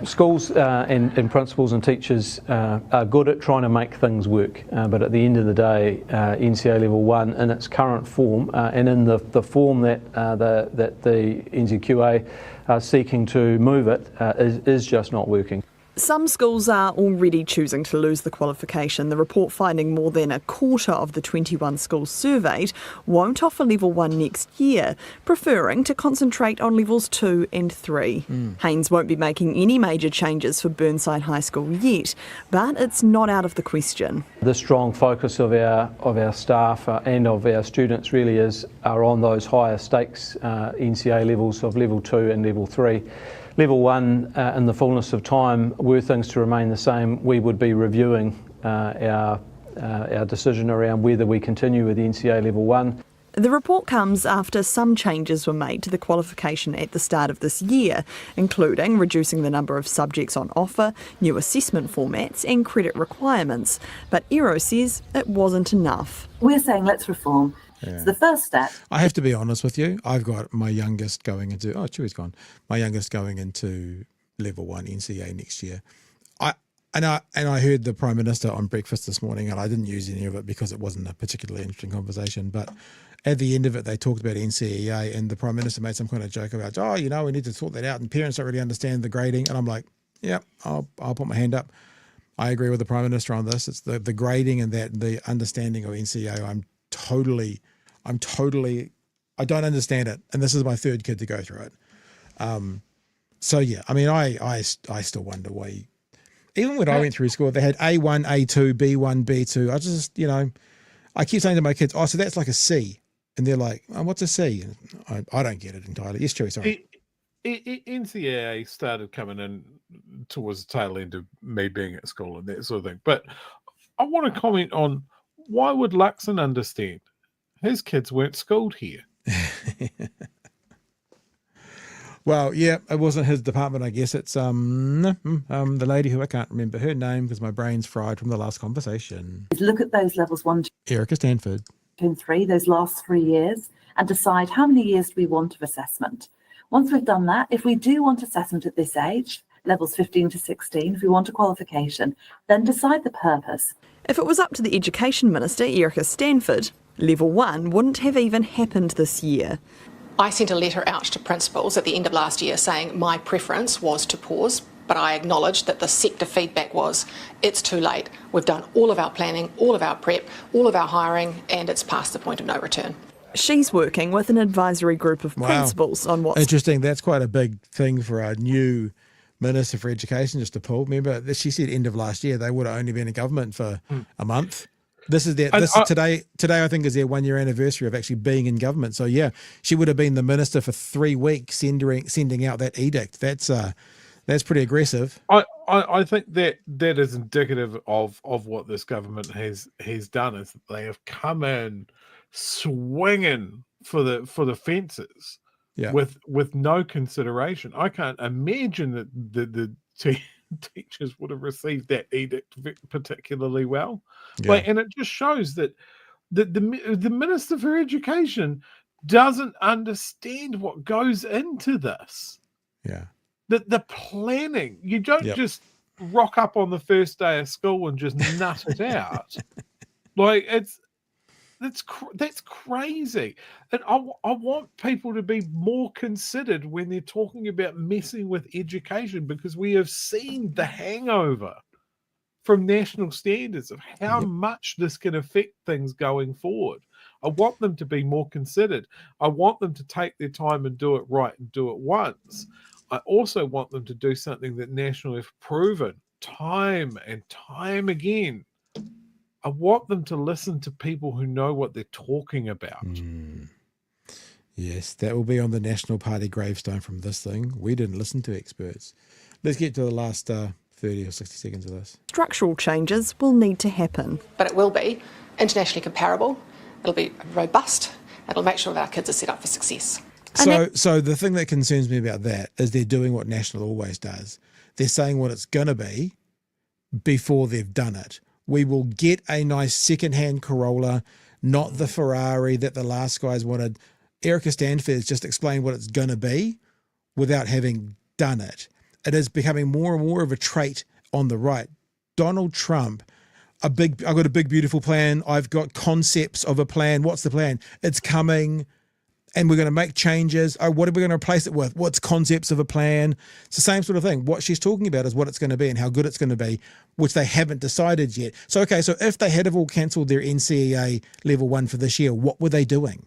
Schools and principals and teachers are good at trying to make things work, but at the end of the day, NCEA Level 1 in its current form and in the form that the NZQA are seeking to move it is just not working. Some schools are already choosing to lose the qualification. The report finding more than a quarter of the 21 schools surveyed won't offer Level 1 next year, preferring to concentrate on Levels 2 and 3. Haynes won't be making any major changes for Burnside High School yet, but it's not out of the question. The strong focus of our staff and of our students really are on those higher stakes NCEA levels of Level 2 and Level 3. Level 1, in the fullness of time, were things to remain the same, we would be reviewing our decision around whether we continue with NCEA Level 1. The report comes after some changes were made to the qualification at the start of this year, including reducing the number of subjects on offer, new assessment formats and credit requirements. But Ero says it wasn't enough. We're saying let's reform. Yeah. So the first step. I have to be honest with you. I've got my youngest going into Chewy's gone. My youngest going into Level 1 NCEA next year. I heard the Prime Minister on breakfast this morning, and I didn't use any of it because it wasn't a particularly interesting conversation. But at the end of it, they talked about NCEA, and the Prime Minister made some kind of joke about, we need to sort that out, and parents don't really understand the grading. And I'm like, yeah, I'll put my hand up. I agree with the Prime Minister on this. It's the grading and the understanding of NCEA. I don't understand it, and this is my third kid to go through it. So yeah, I mean, I still wonder why. Even when I went through school, they had A1, A2, B1, B2. I just, I keep saying to my kids, so that's like a C, and they're like, what's a C? And I don't get it entirely. Yes, Chewy, sorry. NCEA started coming in towards the tail end of me being at school and that sort of thing. But I want to comment on, why would Luxon understand? His kids weren't schooled here. Well, yeah, it wasn't his department, I guess. It's the lady who I can't remember her name because my brain's fried from the last conversation. Look at those levels 1, 2, Erica Stanford. and 3, those last 3 years, and decide how many years do we want of assessment. Once we've done that, if we do want assessment at this age, levels 15 to 16, if we want a qualification, then decide the purpose. If it was up to the Education Minister, Erica Stanford, Level 1 wouldn't have even happened this year. I sent a letter out to principals at the end of last year saying my preference was to pause, but I acknowledged that the sector feedback was, it's too late. We've done all of our planning, all of our prep, all of our hiring, and it's past the point of no return. She's working with an advisory group of principals on what's... Interesting. That's quite a big thing for our new Minister for Education just to pull. Remember, she said end of last year they would have only been in government for a month. Today I think is their 1 year anniversary of actually being in government. So yeah, she would have been the minister for 3 weeks sending out that edict. That's pretty aggressive. I think that is indicative of what this government has done, is that they have come in swinging for the fences, with no consideration. I can't imagine that the teachers would have received that edict particularly well. And it just shows that the Minister for Education doesn't understand what goes into this. The planning. You don't just rock up on the first day of school and just nut it out. That's crazy. And I want people to be more considered when they're talking about messing with education, because we have seen the hangover from national standards of how much this can affect things going forward. I want them to be more considered. I want them to take their time and do it right and do it once. I also want them to do something that National have proven time and time again. I want them to listen to people who know what they're talking about. Yes, that will be on the National Party gravestone from this thing. We didn't listen to experts. Let's get to the last 30 or 60 seconds of this. Structural changes will need to happen. But it will be internationally comparable, it'll be robust, it'll make sure that our kids are set up for success. So the thing that concerns me about that is they're doing what National always does. They're saying what it's going to be before they've done it. We will get a nice second-hand Corolla, not the Ferrari that the last guys wanted. Erica Stanford has just explained what it's going to be without having done it. It is becoming more and more of a trait on the right. Donald Trump, I've got a big, beautiful plan. I've got concepts of a plan. What's the plan? It's coming. and we're going to make changes. Oh, what are we going to replace it with? What's concepts of a plan? It's the same sort of thing. What she's talking about is what it's going to be and how good it's going to be, which they haven't decided yet. So, okay, so if they had have all cancelled their NCEA Level 1 for this year, what were they doing?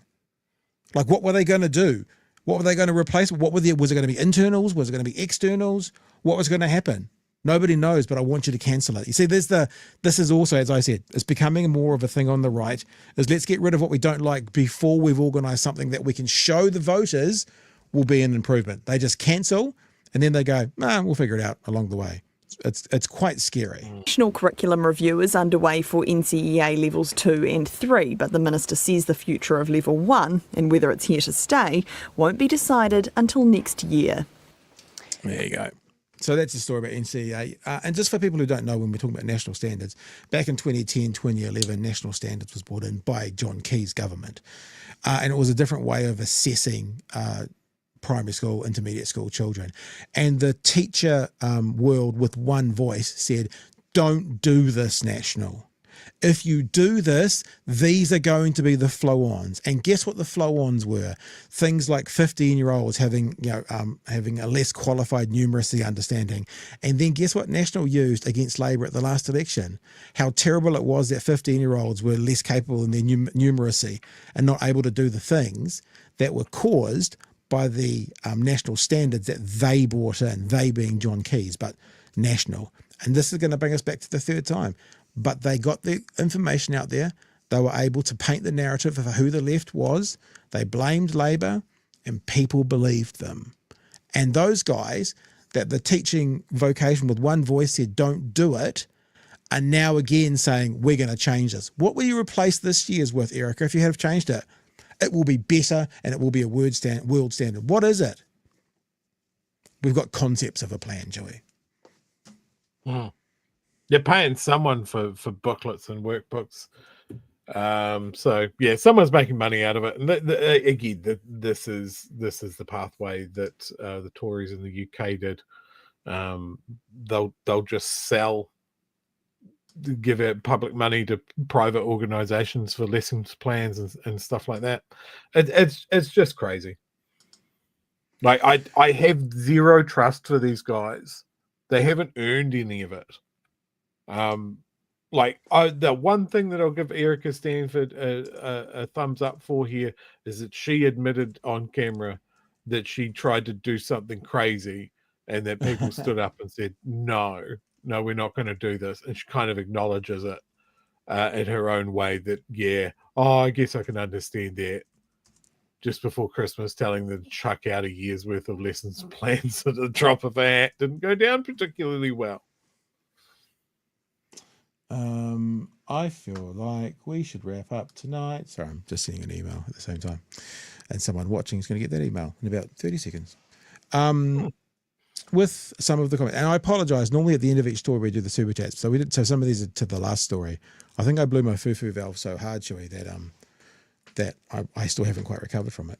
Like, what were they going to do? What were they going to replace? Was it going to be internals? Was it going to be externals? What was going to happen? Nobody knows, but I want you to cancel it. You see, this is also, as I said, it's becoming more of a thing on the right, is let's get rid of what we don't like before we've organised something that we can show the voters will be an improvement. They just cancel, and then they go, we'll figure it out along the way. It's quite scary. National curriculum review is underway for NCEA Levels 2 and 3, but the Minister says the future of Level 1, and whether it's here to stay, won't be decided until next year. There you go. So that's the story about NCEA. And just for people who don't know, when we're talking about national standards, back in 2010, 2011, national standards was brought in by John Key's government. And it was a different way of assessing primary school, intermediate school children. And the teacher world with one voice said, don't do this national. If you do this, these are going to be the flow-ons. And guess what the flow-ons were? Things like 15-year-olds having a less qualified numeracy understanding. And then guess what National used against Labor at the last election? How terrible it was that 15-year-olds were less capable in their numeracy and not able to do the things that were caused by the national standards that they brought in, they being John Key's, but national. And this is going to bring us back to the third time. But they got the information out there. They were able to paint the narrative of who the left was. They blamed Labor, and people believed them. And those guys that the teaching vocation with one voice said, don't do it, are now again saying, we're going to change this. What will you replace this year's with, Erica, if you have changed it? It will be better, and it will be a world standard. What is it? We've got concepts of a plan, Joey. They're paying someone for booklets and workbooks. So yeah, someone's making money out of it. And again, this is the pathway that the Tories in the UK did. They'll just give out public money to private organisations for lessons plans and stuff like that. It's just crazy. Like I have zero trust for these guys. They haven't earned any of it. The one thing that I'll give Erica Stanford a thumbs up for here is that she admitted on camera that she tried to do something crazy and that people stood up and said, no, we're not going to do this. And she kind of acknowledges it in her own way that, I guess I can understand that. Just before Christmas, telling them to chuck out a year's worth of lessons plans at the drop of a hat didn't go down particularly well. I feel like we should wrap up tonight. Sorry, I'm just sending an email at the same time. And someone watching is going to get that email in about 30 seconds. With some of the comments. And I apologise. Normally at the end of each story we do the super chats. So some of these are to the last story. I think I blew my foo-foo valve so hard, Chewy, that I still haven't quite recovered from it.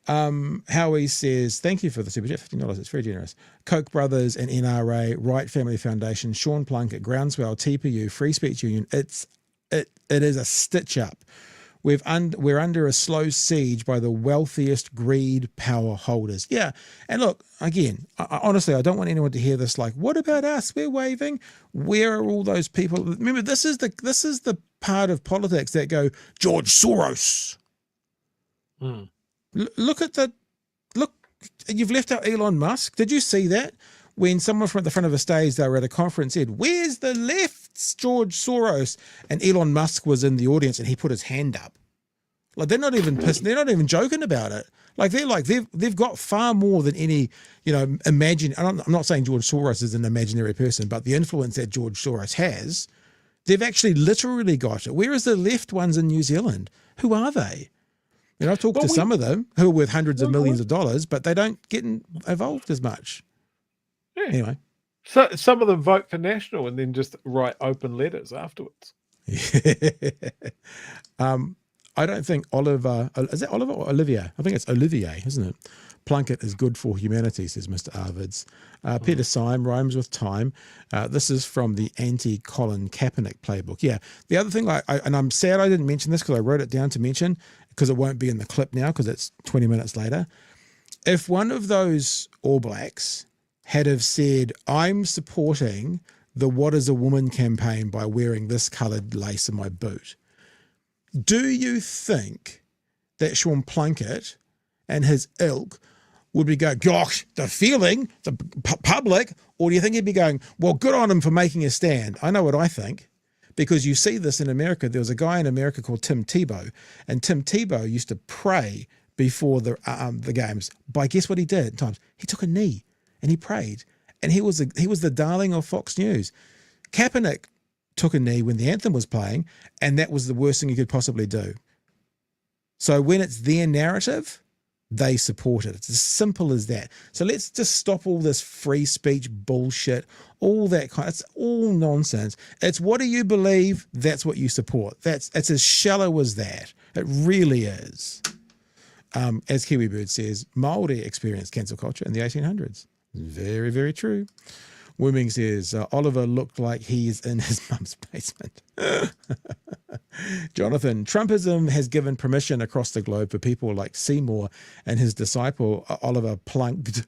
Howie says, thank you for the super chat, $15. It's very generous. Koch Brothers and NRA, Right Family Foundation, Sean Plunkett, Groundswell, TPU, Free Speech Union. It is a stitch up. We're under a slow siege by the wealthiest greed power holders. Yeah. And look, again, honestly, I don't want anyone to hear this like, what about us? We're waving. Where are all those people? Remember, this is the part of politics that go, George Soros. Look, you've left out Elon Musk. Did you see that? When someone from the front of a stage, they were at a conference, said, where's the left's George Soros? And Elon Musk was in the audience and he put his hand up. Like, they're not even pissed. They're not even joking about it. They've got far more than any, imagine. I'm not saying George Soros is an imaginary person, but the influence that George Soros has, they've actually literally got it. Where is the left ones in New Zealand? Who are they? I've talked to some of them who are worth hundreds of millions of dollars, but they don't get involved as much. Yeah. Anyway. So some of them vote for National and then just write open letters afterwards. I don't think Oliver, is it Oliver or Olivier? I think it's Olivier, isn't it? Plunkett is good for humanity, says Mr. Arvids. Peter Syme rhymes with time. This is from the anti-Colin Kaepernick playbook. Yeah. The other thing, and I'm sad I didn't mention this because I wrote it down to mention, because it won't be in the clip now because it's 20 minutes later. If one of those All Blacks had have said, I'm supporting the What is a Woman campaign by wearing this coloured lace in my boot, do you think that Sean Plunkett and his ilk would be going, gosh, the feeling, the public, or do you think he'd be going, well, good on him for making a stand? I know what I think, because you see this in America. There was a guy in America called Tim Tebow, and Tim Tebow used to pray before the games. But guess what he did at times? He took a knee and he prayed, and he was the darling of Fox News. Kaepernick took a knee when the anthem was playing, and that was the worst thing he could possibly do. So when it's their narrative, they support it. It's as simple as that. So let's just stop all this free speech bullshit, all that it's all nonsense. It's what do you believe? That's what you support. It's as shallow as that. It really is. As Kiwi Bird says, Māori experienced cancel culture in the 1800s. Very, very true. Wooming says, Oliver looked like he's in his mum's basement. Jonathan, Trumpism has given permission across the globe for people like Seymour and his disciple Oliver Plunkett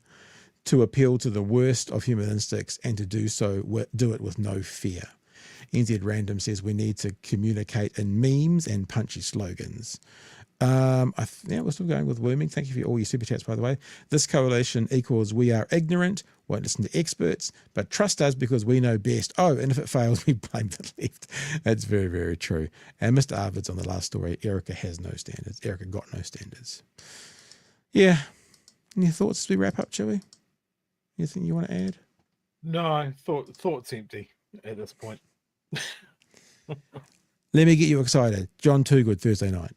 to appeal to the worst of human instincts and to do it with no fear. NZ Random says we need to communicate in memes and punchy slogans. We're still going with Wooming. Thank you for all your super chats, by the way. This coalition equals we are ignorant, won't listen to experts, but trust us because we know best. Oh, and if it fails, we blame the left. That's very, very true. And Mr. Arvid's on the last story. Erica has no standards. Erica got no standards. Yeah. Any thoughts as we wrap up, Chewy? Anything you want to add? No, thought's empty at this point. Let me get you excited. John Toogood, Thursday night.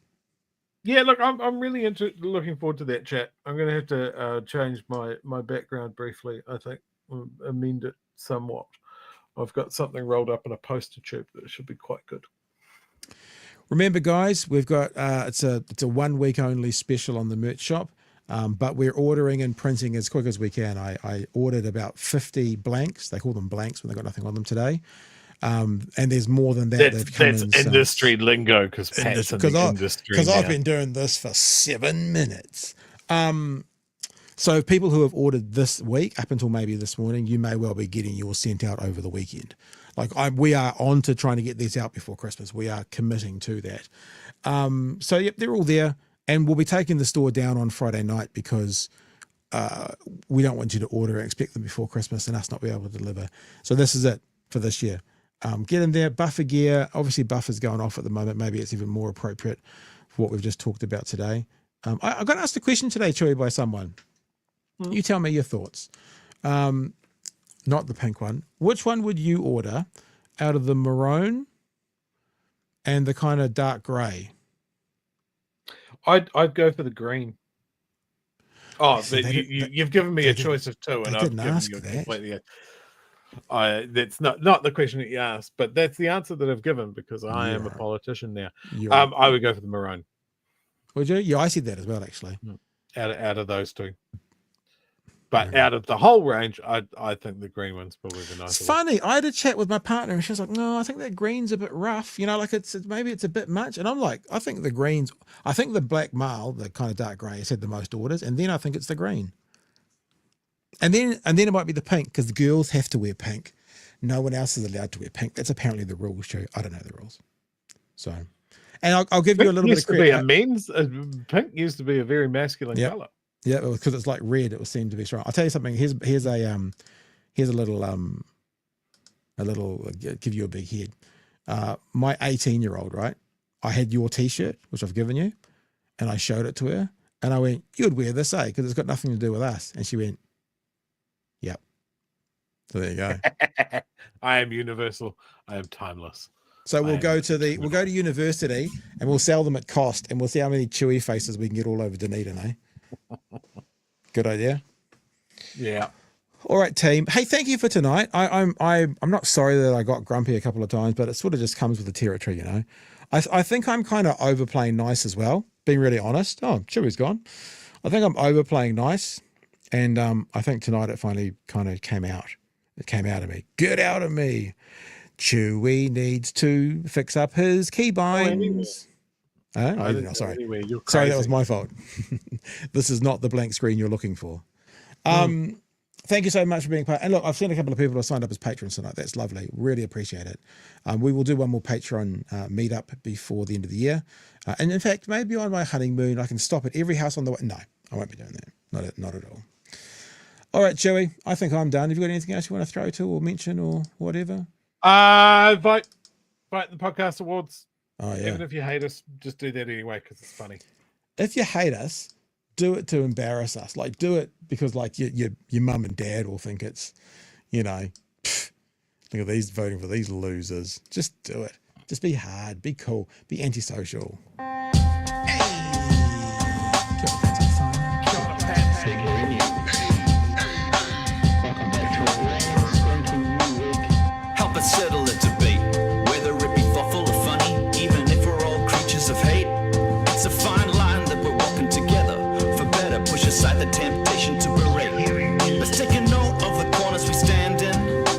Yeah, look, I'm really looking forward to that chat. I'm going to have to change my background briefly, I think, amend it somewhat. I've got something rolled up in a poster tube that should be quite good. Remember, guys, we've got it's a 1 week only special on the merch shop, but we're ordering and printing as quick as we can. I ordered about 50 blanks. They call them blanks when they've got nothing on them today. And there's more than that. That's industry lingo because Pat's in the industry. Because I've been doing this for 7 minutes. So people who have ordered this week up until maybe this morning, you may well be getting yours sent out over the weekend. We are on to trying to get these out before Christmas. We are committing to that. So yep, they're all there, and we'll be taking the store down on Friday night because we don't want you to order and expect them before Christmas and us not be able to deliver. So this is it for this year. Get in there, buffer gear. Obviously, buffer's going off at the moment. Maybe it's even more appropriate for what we've just talked about today. I got asked a question today, Chewy, by someone. You tell me your thoughts. Not the pink one. Which one would you order out of the maroon and the kind of dark grey? I'd go for the green. Oh, but you've given me a choice of two, and I've given you completely. That's not the question that you asked, but that's the answer that I've given because I am a politician now. I would go for the maroon. Would you? Yeah, I said that as well, actually. Out of those two. But out of the whole range, I think the green one's probably the nicer. It's funny. I had a chat with my partner, and she was like, "No, I think that green's a bit rough. Maybe it's a bit much." And I'm like, "I think the greens. I think the black marl, the kind of dark grey, has had the most orders, and then I think it's the green. And then it might be the pink because the girls have to wear pink. No one else is allowed to wear pink. That's apparently the rules, too. I don't know the rules. So, and I'll give you a little bit of credit. Pink used to be a very masculine color. Yeah, because it's like red. It would seem to be strong. I'll tell you something. Here's a little give you a big head. My 18-year-old, right? I had your T-shirt, which I've given you, and I showed it to her, and I went, "You'd wear this, eh? Because it's got nothing to do with us." And she went, "Yep." So there you go. I am universal. I am timeless. So we'll go to university and we'll sell them at cost, and we'll see how many Chewy faces we can get all over Dunedin, eh? Good idea. Yeah. All right, team. Hey, thank you for tonight. I'm not sorry that I got grumpy a couple of times, but it sort of just comes with the territory, you know. I think I'm kind of overplaying nice as well, being really honest. Oh, Chewy's gone. I think I'm overplaying nice, and I think tonight it finally kind of came out. It came out of me. Get out of me. Chewy needs to fix up his keybinds. Huh? I didn't sorry. go anywhere. You're Sorry, that crazy. was my fault. This is not the blank screen you're looking for. Thank you so much for being part. And look, I've seen a couple of people who signed up as patrons tonight. That's lovely. Really appreciate it. We will do one more Patreon meetup before the end of the year. And in fact, maybe on my honeymoon, I can stop at every house on the way. No, I won't be doing that. Not at all. All right, Chewy, I think I'm done. Have you got anything else you want to throw to or mention or whatever? Vote the podcast awards. Oh, yeah. Even if you hate us, just do that anyway because it's funny. If you hate us, do it to embarrass us. Like, do it because, like, your mum and dad will think it's, look at these voting for these losers. Just do it. Just be hard, be cool, be antisocial. Help us settle a debate, whether it be thoughtful or funny, even if we're all creatures of hate. It's a fine line that we're walking together. For better, push aside the temptation to berate. Let's take a note of the corners we stand in.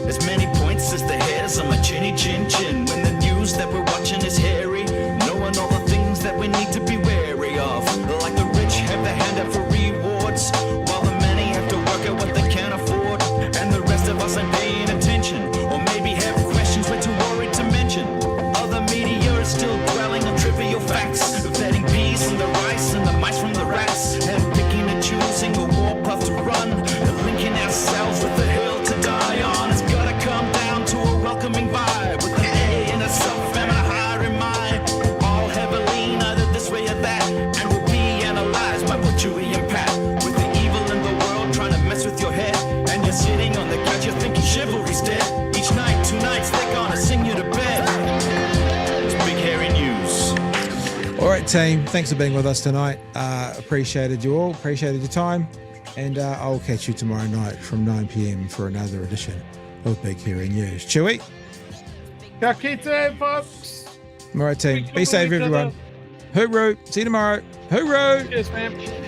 As many points as the hairs on my chinny chin chin. When the news that we're watching is hairy, knowing all the things that we need to be wary of. Like the rich have the hand out for rewards, while the many have to work at what they can't afford. And the rest of us ain't paying attention, or maybe have questions we're too worried to mention. Other media is still dwelling on trivial facts, vetting peas from the rice and the mice from the rats, and picking and choosing a war path to run, and linking ourselves with the hill to die on. It's gotta come down to a welcoming vibe, with an A and a self and a higher in mind. All heavily, neither this way or that, and we'll be analyzed by both Chewy and Pat. With the evil in the world trying to mess with your head, and you're sitting on the couch, you're thinking chivalry's dead. Each night, 2 nights, they're gonna sing you to bed. It's Big Hairy News. All right, team. Thanks for being with us tonight. Appreciated you all. Appreciated your time. And I'll catch you tomorrow night from 9 p.m. for another edition of Big Hairy News. Chewy. Ka kite, folks. All right, team. Be safe, everyone. Hooroo. See you tomorrow. Hooroo. Cheers, man.